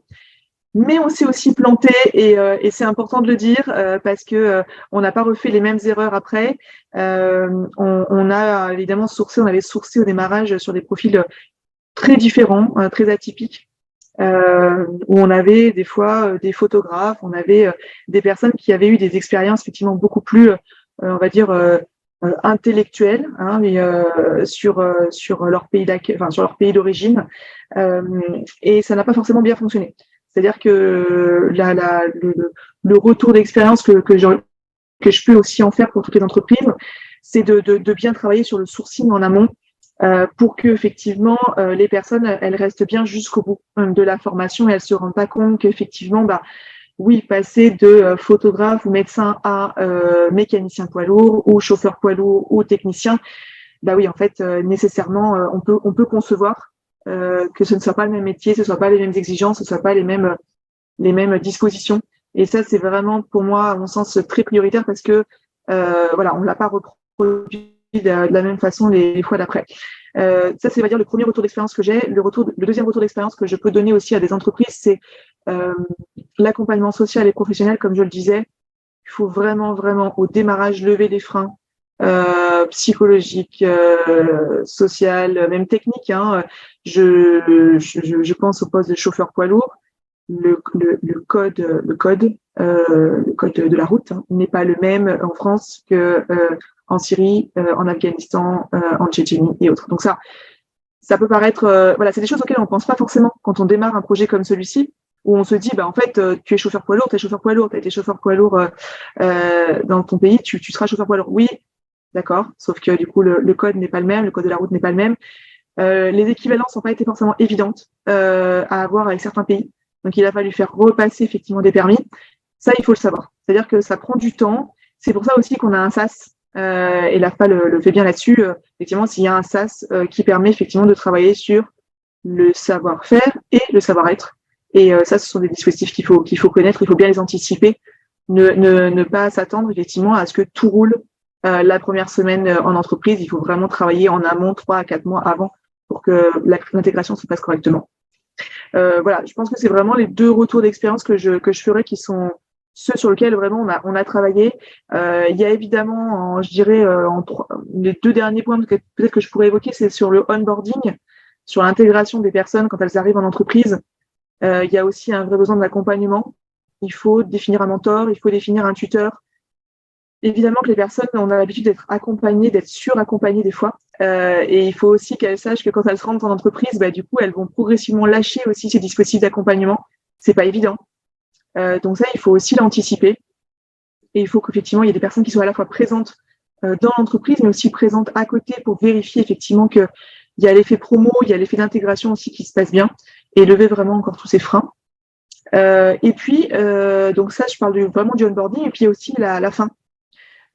Mais on s'est aussi planté et c'est important de le dire parce que on n'a pas refait les mêmes erreurs après. On a évidemment on avait sourcé au démarrage sur des profils très différents, très atypiques, où on avait des fois des photographes, on avait des personnes qui avaient eu des expériences effectivement beaucoup plus, on va dire, intellectuelles, hein, mais, sur leur pays d'accueil, enfin sur leur pays d'origine, et ça n'a pas forcément bien fonctionné. C'est-à-dire que le retour d'expérience que je peux aussi en faire pour toutes les entreprises, c'est de bien travailler sur le sourcing en amont pour que effectivement les personnes elles restent bien jusqu'au bout de la formation et elles se rendent pas compte qu'effectivement oui, passer de photographe ou médecin à mécanicien poids lourd ou chauffeur poids lourd ou technicien, oui en fait nécessairement on peut concevoir que ce ne soit pas le même métier, ce ne soit pas les mêmes exigences, ce ne soit pas les mêmes dispositions. Et ça, c'est vraiment, pour moi, à mon sens, très prioritaire parce que, voilà, on ne l'a pas reproduit de la même façon les fois d'après. Ça, c'est, on va dire, le premier retour d'expérience que j'ai. Le deuxième retour d'expérience que je peux donner aussi à des entreprises, c'est l'accompagnement social et professionnel, comme je le disais. Il faut vraiment, vraiment, au démarrage, lever des freins. Psychologique, social, même technique. Hein. Je pense au poste de chauffeur poids lourd. Le code de la route n'est pas le même en France que en Syrie, en Afghanistan, en Tchétchénie et autres. Donc ça peut paraître, voilà, c'est des choses auxquelles on pense pas forcément quand on démarre un projet comme celui-ci, où on se dit, en fait, tu es chauffeur poids lourd, t'es chauffeur poids lourd, t'as été chauffeur poids lourd dans ton pays, tu seras chauffeur poids lourd. Oui. D'accord, sauf que du coup le code n'est pas le même, le code de la route n'est pas le même. Les équivalences n'ont pas été forcément évidentes à avoir avec certains pays. Donc il a fallu faire repasser effectivement des permis. Ça, il faut le savoir. C'est-à-dire que ça prend du temps. C'est pour ça aussi qu'on a un SAS et l'AFPA le fait bien là-dessus. Effectivement, s'il y a un SAS qui permet effectivement de travailler sur le savoir-faire et le savoir-être. Et ça, ce sont des dispositifs qu'il faut connaître. Il faut bien les anticiper. Ne pas s'attendre effectivement à ce que tout roule. La première semaine en entreprise, il faut vraiment travailler en amont 3 à 4 mois avant pour que l'intégration se passe correctement. Voilà, je pense que c'est vraiment les 2 retours d'expérience que je ferai qui sont ceux sur lesquels vraiment on a travaillé. Il y a évidemment, je dirais, les 2 derniers points peut-être que je pourrais évoquer, c'est sur le onboarding, sur l'intégration des personnes quand elles arrivent en entreprise. Il y a aussi un vrai besoin d'accompagnement. Il faut définir un mentor, il faut définir un tuteur. Évidemment que les personnes, on a l'habitude d'être accompagnées, d'être suraccompagnées des fois. Et il faut aussi qu'elles sachent que quand elles se rendent en entreprise, du coup, elles vont progressivement lâcher aussi ces dispositifs d'accompagnement. C'est pas évident. Donc ça, il faut aussi l'anticiper. Et il faut qu'effectivement, il y ait des personnes qui soient à la fois présentes dans l'entreprise, mais aussi présentes à côté pour vérifier effectivement qu'il y a l'effet promo, il y a l'effet d'intégration aussi qui se passe bien et lever vraiment encore tous ces freins. Et puis, donc ça, je parle vraiment du onboarding. Et puis, il y a aussi la fin.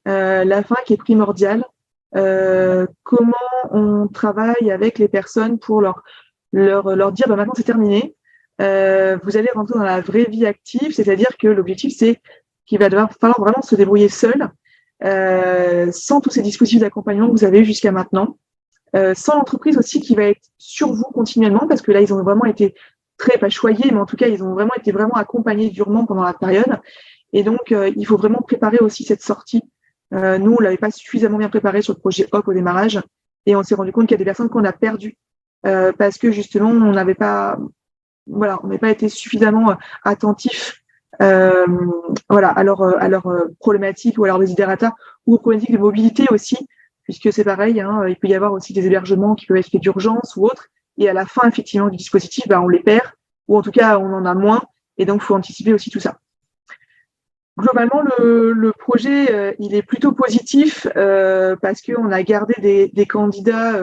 La fin qui est primordiale. Comment on travaille avec les personnes pour leur dire maintenant c'est terminé. Vous allez rentrer dans la vraie vie active, c'est-à-dire que l'objectif c'est qu'il va falloir vraiment se débrouiller seul, sans tous ces dispositifs d'accompagnement que vous avez eu jusqu'à maintenant, sans l'entreprise aussi qui va être sur vous continuellement, parce que là ils ont vraiment été pas choyés, mais en tout cas ils ont vraiment été accompagnés durement pendant la période. Et donc il faut vraiment préparer aussi cette sortie. Nous, on l'avait pas suffisamment bien préparé sur le projet HOP au démarrage, et on s'est rendu compte qu'il y a des personnes qu'on a perdues parce que justement, on n'avait pas été suffisamment attentifs, à leurs problématiques ou à leurs desiderata ou aux problématiques de mobilité aussi, puisque c'est pareil, il peut y avoir aussi des hébergements qui peuvent être faits d'urgence ou autres, et à la fin, effectivement, du dispositif, on les perd, ou en tout cas, on en a moins, et donc, il faut anticiper aussi tout ça. Globalement, le projet, il est plutôt positif parce qu'on a gardé des candidats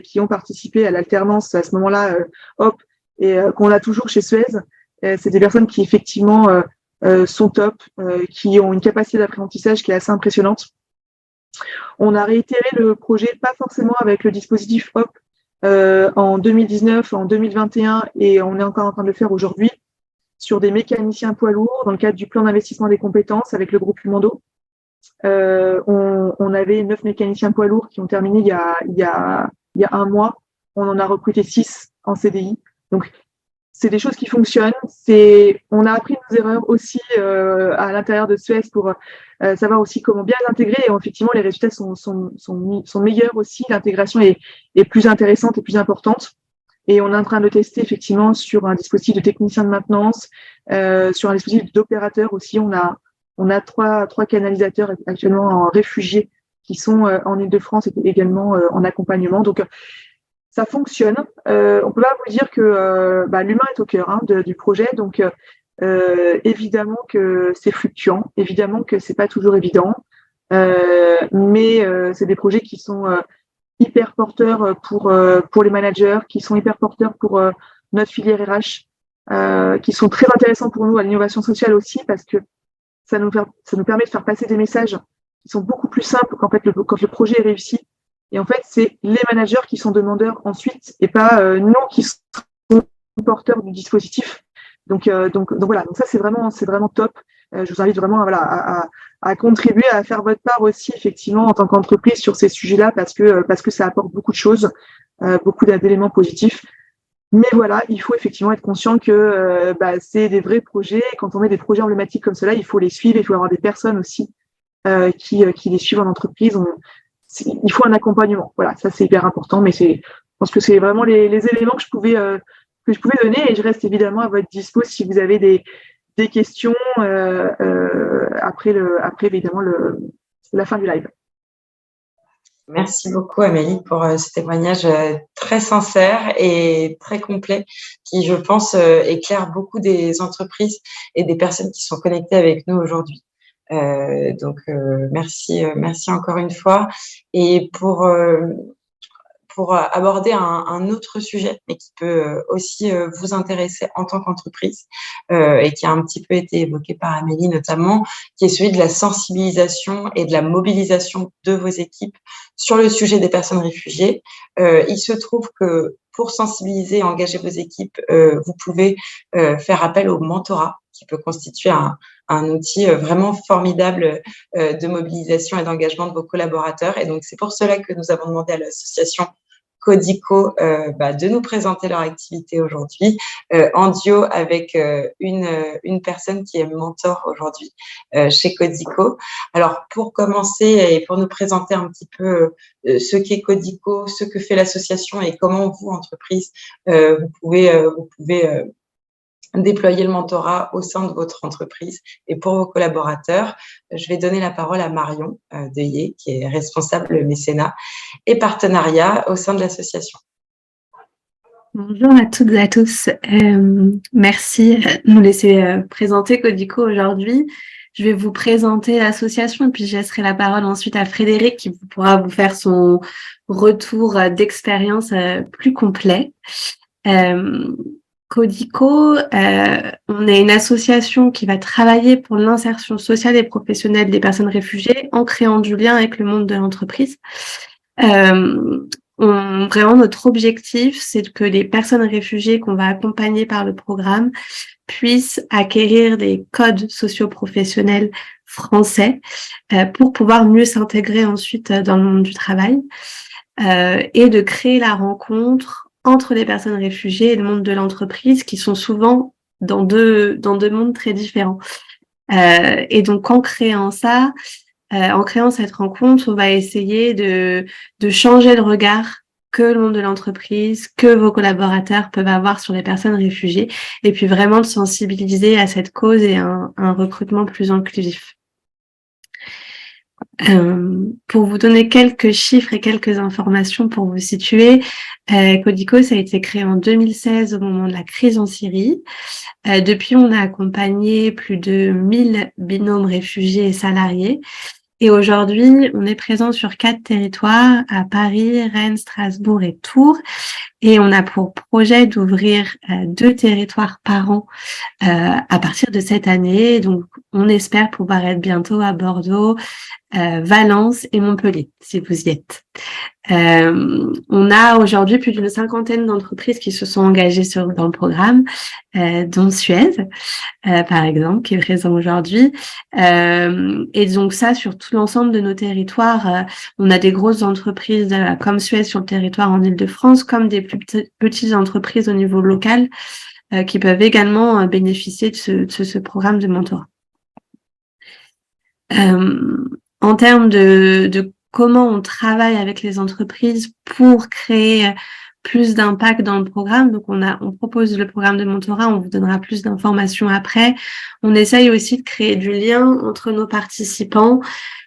qui ont participé à l'alternance à ce moment-là, hop, et qu'on a toujours chez Suez. C'est des personnes qui effectivement sont top, qui ont une capacité d'apprentissage qui est assez impressionnante. On a réitéré le projet, pas forcément avec le dispositif hop en 2019, en 2021, et on est encore en train de le faire aujourd'hui, sur des mécaniciens poids lourds dans le cadre du plan d'investissement des compétences avec le groupe Lumando. On avait 9 mécaniciens poids lourds qui ont terminé il y a 1 mois. On en a recruté 6 en CDI. Donc, c'est des choses qui fonctionnent. On a appris nos erreurs aussi à l'intérieur de Suez pour savoir aussi comment bien les intégrer. Et effectivement, les résultats sont meilleurs aussi. L'intégration est plus intéressante et plus importante. Et on est en train de tester effectivement sur un dispositif de technicien de maintenance, sur un dispositif d'opérateur aussi. On a trois canalisateurs actuellement en réfugiés qui sont en Île-de-France et également en accompagnement. Donc ça fonctionne. On peut pas vous dire que l'humain est au cœur du projet. Donc évidemment que c'est fluctuant, évidemment que c'est pas toujours évident, mais c'est des projets qui sont hyper porteurs pour les managers, qui sont hyper porteurs pour notre filière RH, qui sont très intéressants pour nous à l'innovation sociale aussi, parce que ça nous permet de faire passer des messages qui sont beaucoup plus simples quand le projet est réussi. Et en fait, c'est les managers qui sont demandeurs ensuite, et pas nous qui sommes porteurs du dispositif. Donc voilà, donc ça c'est vraiment top. Je vous invite vraiment à contribuer, à faire votre part aussi effectivement en tant qu'entreprise sur ces sujets-là, parce que ça apporte beaucoup de choses, beaucoup d'éléments positifs. Mais voilà, il faut effectivement être conscient que c'est des vrais projets. Quand on met des projets emblématiques comme cela, il faut les suivre, il faut avoir des personnes aussi qui les suivent en entreprise. Il faut un accompagnement. Voilà, ça c'est hyper important. Mais je pense que c'est vraiment les éléments que je pouvais donner, et je reste évidemment à votre dispo si vous avez des questions après évidemment la fin du live. Merci beaucoup Amélie pour ce témoignage très sincère et très complet qui, je pense, éclaire beaucoup des entreprises et des personnes qui sont connectées avec nous aujourd'hui. Donc merci encore une fois. Et pour aborder un autre sujet, mais qui peut aussi vous intéresser en tant qu'entreprise et qui a un petit peu été évoqué par Amélie notamment, qui est celui de la sensibilisation et de la mobilisation de vos équipes sur le sujet des personnes réfugiées. Il se trouve que pour sensibiliser et engager vos équipes, vous pouvez faire appel au mentorat, qui peut constituer un outil vraiment formidable de mobilisation et d'engagement de vos collaborateurs. Et donc, c'est pour cela que nous avons demandé à l'association Codico de nous présenter leur activité aujourd'hui en duo avec une personne qui est mentor aujourd'hui chez Codico. Alors, pour commencer et pour nous présenter un petit peu ce qu'est Codico, ce que fait l'association et comment vous, entreprise, vous pouvez déployer le mentorat au sein de votre entreprise et pour vos collaborateurs. Je vais donner la parole à Marion Deuillet, qui est responsable mécénat et partenariat au sein de l'association. Bonjour à toutes et à tous. Merci de nous laisser présenter Codico aujourd'hui. Je vais vous présenter l'association et puis je laisserai la parole ensuite à Frédéric qui pourra vous faire son retour d'expérience plus complet. Codico, on est une association qui va travailler pour l'insertion sociale et professionnelle des personnes réfugiées en créant du lien avec le monde de l'entreprise. Vraiment, notre objectif, c'est que les personnes réfugiées qu'on va accompagner par le programme puissent acquérir des codes socio-professionnels français pour pouvoir mieux s'intégrer ensuite dans le monde du travail et de créer la rencontre entre les personnes réfugiées et le monde de l'entreprise qui sont souvent dans deux mondes très différents. Et donc, en créant cette rencontre, on va essayer de changer le regard que le monde de l'entreprise, que vos collaborateurs peuvent avoir sur les personnes réfugiées, et puis vraiment de sensibiliser à cette cause et un recrutement plus inclusif. Pour vous donner quelques chiffres et quelques informations pour vous situer, Codico, ça a été créé en 2016 au moment de la crise en Syrie. Depuis, on a accompagné plus de 1000 binômes réfugiés et salariés. Et aujourd'hui, on est présent sur 4 territoires, à Paris, Rennes, Strasbourg et Tours. Et on a pour projet d'ouvrir 2 territoires par an à partir de cette année. Donc, on espère pouvoir être bientôt à Bordeaux, Valence et Montpellier, si vous y êtes. On a aujourd'hui plus d'une 50aine d'entreprises qui se sont engagées dans le programme, dont Suez, par exemple, qui est présent aujourd'hui. Et donc ça, sur tout l'ensemble de nos territoires, on a des grosses entreprises comme Suez sur le territoire en Île-de-France, comme des plus petites entreprises au niveau local qui peuvent également bénéficier de ce programme de mentorat. En termes de comment on travaille avec les entreprises pour créer plus d'impact dans le programme. Donc, on propose le programme de mentorat, on vous donnera plus d'informations après. On essaye aussi de créer du lien entre nos participants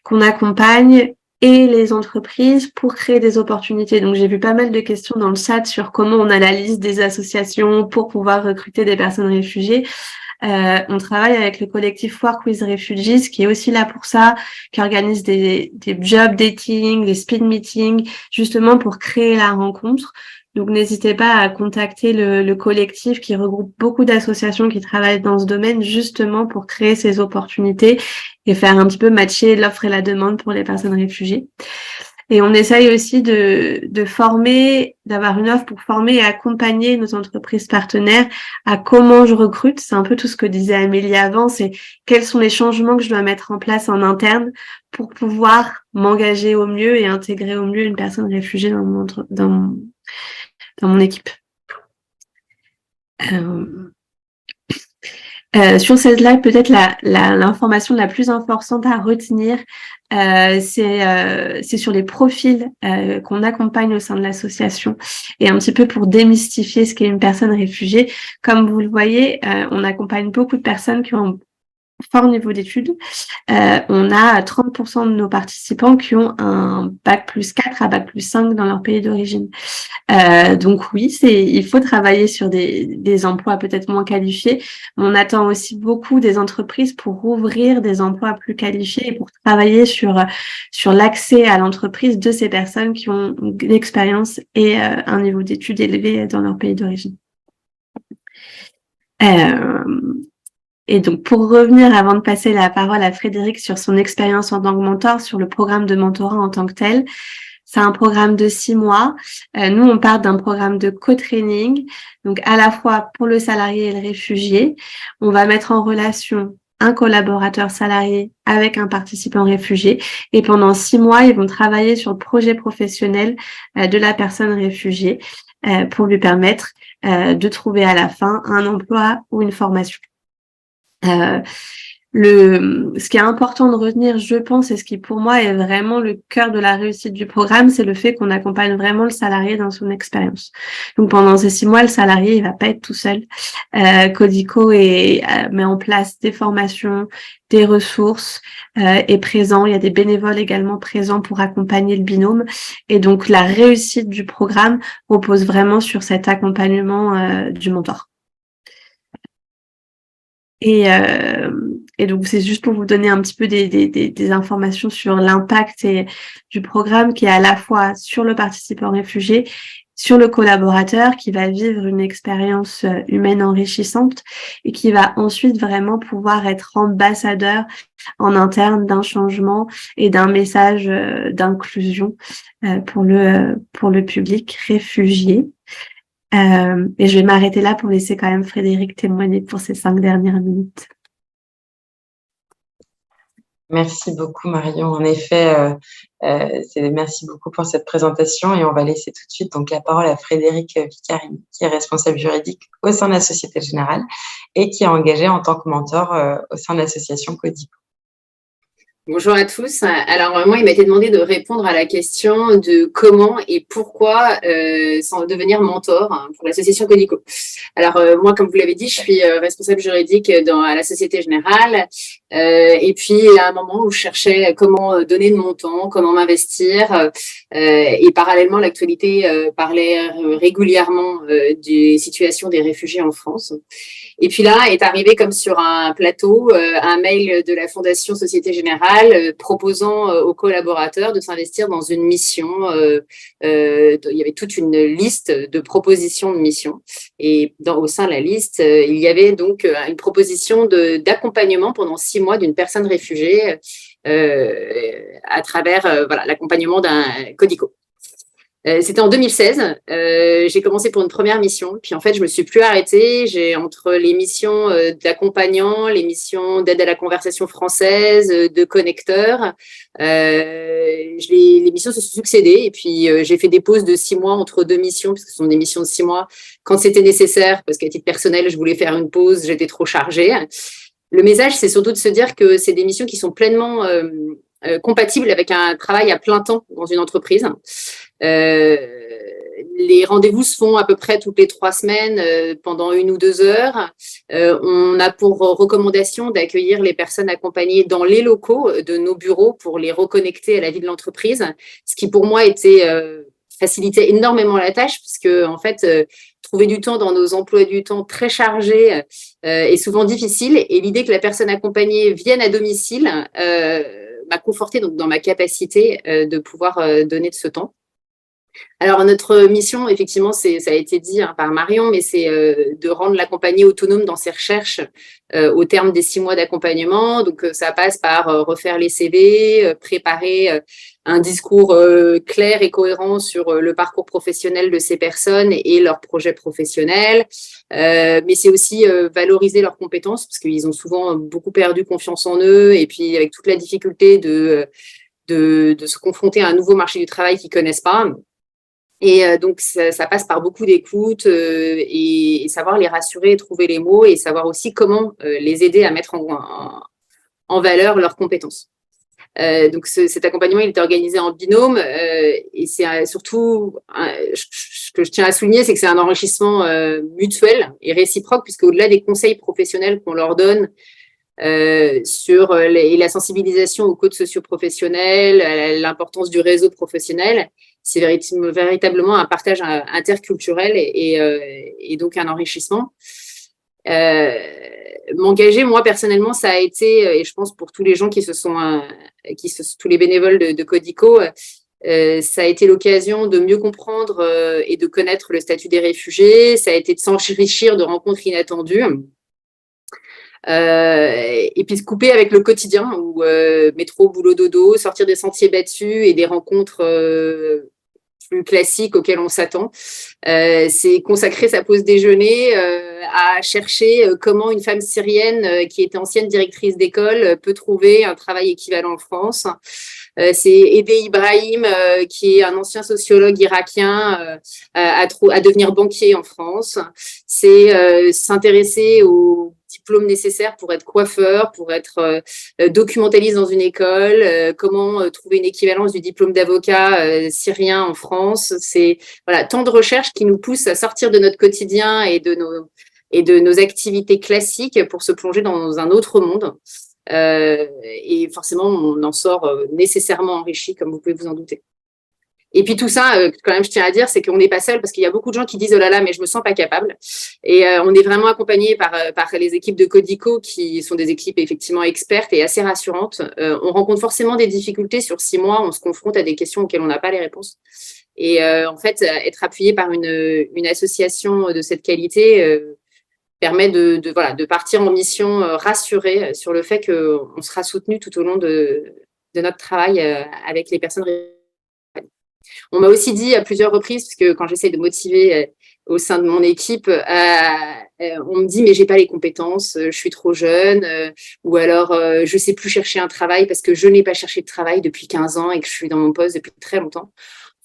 qu'on accompagne et les entreprises pour créer des opportunités. Donc, j'ai vu pas mal de questions dans le chat sur comment on a la liste des associations pour pouvoir recruter des personnes réfugiées. On travaille avec le collectif Work with Refugees qui est aussi là pour ça, qui organise des job dating, des speed meetings, justement pour créer la rencontre. Donc, n'hésitez pas à contacter le collectif qui regroupe beaucoup d'associations qui travaillent dans ce domaine justement pour créer ces opportunités et faire un petit peu matcher l'offre et la demande pour les personnes réfugiées. Et on essaye aussi de former, d'avoir une offre pour former et accompagner nos entreprises partenaires à comment je recrute. C'est un peu tout ce que disait Amélie avant, c'est quels sont les changements que je dois mettre en place en interne pour pouvoir m'engager au mieux et intégrer au mieux une personne réfugiée dans mon équipe. Sur cette slide, peut-être l'information la plus importante à retenir, c'est sur les profils qu'on accompagne au sein de l'association et un petit peu pour démystifier ce qu'est une personne réfugiée. Comme vous le voyez, on accompagne beaucoup de personnes qui ont un fort niveau d'études. On a 30% de nos participants qui ont un bac+4 à bac+5 dans leur pays d'origine. Donc oui, il faut travailler sur des emplois peut-être moins qualifiés. On attend aussi beaucoup des entreprises pour ouvrir des emplois plus qualifiés et pour travailler sur l'accès à l'entreprise de ces personnes qui ont une expérience et un niveau d'études élevé dans leur pays d'origine. Et donc, pour revenir, avant de passer la parole à Frédéric sur son expérience en tant que mentor, sur le programme de mentorat en tant que tel, c'est un programme de 6 mois. Nous, on part d'un programme de co-training, donc à la fois pour le salarié et le réfugié. On va mettre en relation un collaborateur salarié avec un participant réfugié. Et pendant 6 mois, ils vont travailler sur le projet professionnel de la personne réfugiée pour lui permettre de trouver à la fin un emploi ou une formation. Ce qui est important de retenir, je pense, et ce qui pour moi est vraiment le cœur de la réussite du programme, c'est le fait qu'on accompagne vraiment le salarié dans son expérience. Donc pendant ces 6 mois, le salarié, il va pas être tout seul. Codico met en place des formations, des ressources, est présent. Il y a des bénévoles également présents pour accompagner le binôme. Et donc la réussite du programme repose vraiment sur cet accompagnement du mentor. Et donc, c'est juste pour vous donner un petit peu des informations sur l'impact du programme qui est à la fois sur le participant réfugié, sur le collaborateur qui va vivre une expérience humaine enrichissante et qui va ensuite vraiment pouvoir être ambassadeur en interne d'un changement et d'un message d'inclusion pour le public réfugié. Et je vais m'arrêter là pour laisser quand même Frédéric témoigner pour ces 5 dernières minutes. Merci beaucoup, Marion. En effet, merci beaucoup pour cette présentation et on va laisser tout de suite donc la parole à Frédéric Vicari, qui est responsable juridique au sein de la Société Générale et qui est engagé en tant que mentor au sein de l'association Codico. Bonjour à tous. Alors, moi, il m'a été demandé de répondre à la question de comment et pourquoi devenir mentor pour l'association Codico. Alors, moi, comme vous l'avez dit, je suis responsable juridique à la Société Générale. Et puis, à un moment où je cherchais comment donner de mon temps, comment m'investir. Et parallèlement, l'actualité parlait régulièrement des situations des réfugiés en France. Et puis là, est arrivé comme sur un plateau un mail de la Fondation Société Générale proposant aux collaborateurs de s'investir dans une mission. Il y avait toute une liste de propositions de missions. Et au sein de la liste, il y avait donc une proposition d'accompagnement pendant 6 mois d'une personne réfugiée à travers l'accompagnement d'un Codico. C'était en 2016. J'ai commencé pour une première mission. Puis en fait, je me suis plus arrêtée. Entre les missions d'accompagnant, les missions d'aide à la conversation française, de connecteur, les missions se sont succédées. Et puis j'ai fait des pauses de 6 mois entre 2 missions, parce que ce sont des missions de 6 mois, quand c'était nécessaire, parce qu'à titre personnel, je voulais faire une pause, j'étais trop chargée. Le message, c'est surtout de se dire que c'est des missions qui sont pleinement compatibles avec un travail à plein temps dans une entreprise. Les rendez-vous se font à peu près toutes les 3 semaines pendant 1 ou 2 heures. On a pour recommandation d'accueillir les personnes accompagnées dans les locaux de nos bureaux pour les reconnecter à la vie de l'entreprise, ce qui pour moi facilitait énormément la tâche, puisque en fait, trouver du temps dans nos emplois du temps très chargés est souvent difficile. Et l'idée que la personne accompagnée vienne à domicile m'a confortée donc dans ma capacité de pouvoir donner de ce temps. Alors, notre mission, effectivement, ça a été dit par Marion, mais c'est de rendre l'accompagné autonome dans ses recherches au terme des 6 mois d'accompagnement. Donc, ça passe par refaire les CV, préparer un discours clair et cohérent sur le parcours professionnel de ces personnes et leurs projets professionnels. Mais c'est aussi valoriser leurs compétences, parce qu'ils ont souvent beaucoup perdu confiance en eux, et puis avec toute la difficulté de se confronter à un nouveau marché du travail qu'ils ne connaissent pas. Et donc, ça passe par beaucoup d'écoute et savoir les rassurer, trouver les mots et savoir aussi comment les aider à mettre en valeur leurs compétences. Donc, cet accompagnement, il est organisé en binôme et c'est surtout, ce que je tiens à souligner, c'est que c'est un enrichissement mutuel et réciproque, puisque au-delà des conseils professionnels qu'on leur donne sur la sensibilisation aux codes socio-professionnels, l'importance du réseau professionnel, c'est véritablement un partage interculturel et donc un enrichissement. M'engager, moi, personnellement, ça a été, et je pense pour tous les gens tous les bénévoles de Codico, ça a été l'occasion de mieux comprendre et de connaître le statut des réfugiés. Ça a été de s'enrichir de rencontres inattendues. Et puis se couper avec le quotidien où métro, boulot, dodo, sortir des sentiers battus et des rencontres plus classiques auxquels on s'attend. C'est consacrer sa pause déjeuner à chercher comment une femme syrienne qui était ancienne directrice d'école peut trouver un travail équivalent en France. C'est aider Ibrahim, qui est un ancien sociologue irakien, à devenir banquier en France. C'est s'intéresser aux diplômes nécessaires pour être coiffeur, pour être documentaliste dans une école, comment trouver une équivalence du diplôme d'avocat syrien en France. C'est voilà, tant de recherches qui nous poussent à sortir de notre quotidien et de nos activités classiques pour se plonger dans un autre monde. Et forcément, on en sort nécessairement enrichi, comme vous pouvez vous en douter. Et puis tout ça, quand même, je tiens à dire, c'est qu'on n'est pas seul parce qu'il y a beaucoup de gens qui disent « Oh là là, mais je me sens pas capable ». Et on est vraiment accompagné par les équipes de Codico qui sont des équipes effectivement expertes et assez rassurantes. On rencontre forcément des difficultés sur 6 mois, on se confronte à des questions auxquelles on n'a pas les réponses. Et en fait, être appuyé par une association de cette qualité permet de partir en mission rassurée sur le fait qu'on sera soutenu tout au long de notre travail avec les personnes. On m'a aussi dit à plusieurs reprises, parce que quand j'essaie de motiver au sein de mon équipe, on me dit mais j'ai pas les compétences, je suis trop jeune, ou alors je sais plus chercher un travail parce que je n'ai pas cherché de travail depuis 15 ans et que je suis dans mon poste depuis très longtemps.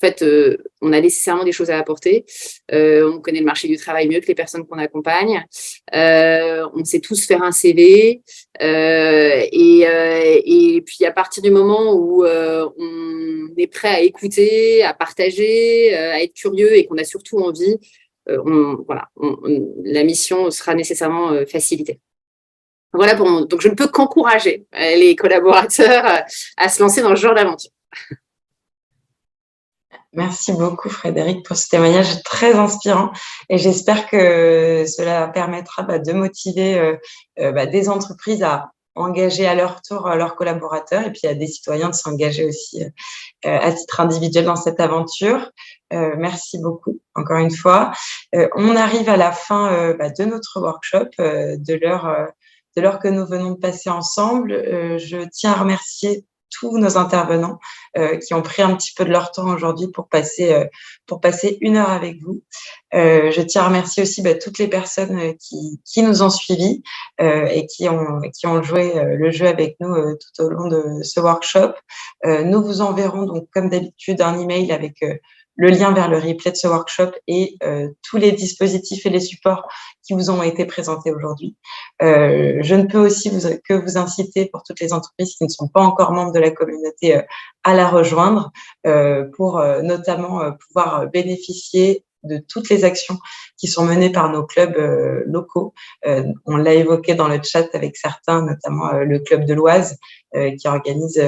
En fait, on a nécessairement des choses à apporter. On connaît le marché du travail mieux que les personnes qu'on accompagne. On sait tous faire un CV. Et puis, à partir du moment où on est prêt à écouter, à partager, à être curieux et qu'on a surtout envie, la mission sera nécessairement facilitée. Voilà donc, je ne peux qu'encourager les collaborateurs à se lancer dans ce genre d'aventure. Merci beaucoup, Frédéric, pour ce témoignage très inspirant. Et j'espère que cela permettra de motiver des entreprises à engager à leur tour leurs collaborateurs et puis à des citoyens de s'engager aussi à titre individuel dans cette aventure. Merci beaucoup, encore une fois. On arrive à la fin de notre workshop, de l'heure que nous venons de passer ensemble. Je tiens à remercier tous nos intervenants qui ont pris un petit peu de leur temps aujourd'hui pour passer 1 heure avec vous. Je tiens à remercier aussi toutes les personnes qui nous ont suivis et qui ont joué le jeu avec nous tout au long de ce workshop. Nous vous enverrons donc comme d'habitude un email avec le lien vers le replay de ce workshop et tous les dispositifs et les supports qui vous ont été présentés aujourd'hui. Je ne peux aussi que vous inciter pour toutes les entreprises qui ne sont pas encore membres de la communauté à la rejoindre pour notamment pouvoir bénéficier de toutes les actions qui sont menées par nos clubs locaux. On l'a évoqué dans le chat avec certains, notamment le club de l'Oise qui organise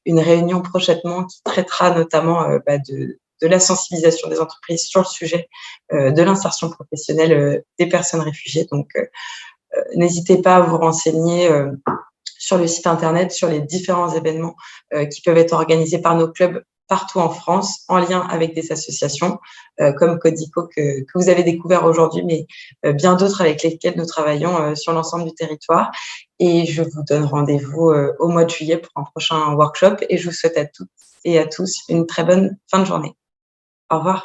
une réunion prochainement qui traitera notamment de la sensibilisation des entreprises sur le sujet de l'insertion professionnelle des personnes réfugiées. Donc, n'hésitez pas à vous renseigner sur le site internet, sur les différents événements qui peuvent être organisés par nos clubs partout en France, en lien avec des associations comme Codico que vous avez découvert aujourd'hui, mais bien d'autres avec lesquelles nous travaillons sur l'ensemble du territoire. Et je vous donne rendez-vous au mois de juillet pour un prochain workshop et je vous souhaite à toutes et à tous une très bonne fin de journée. Au revoir.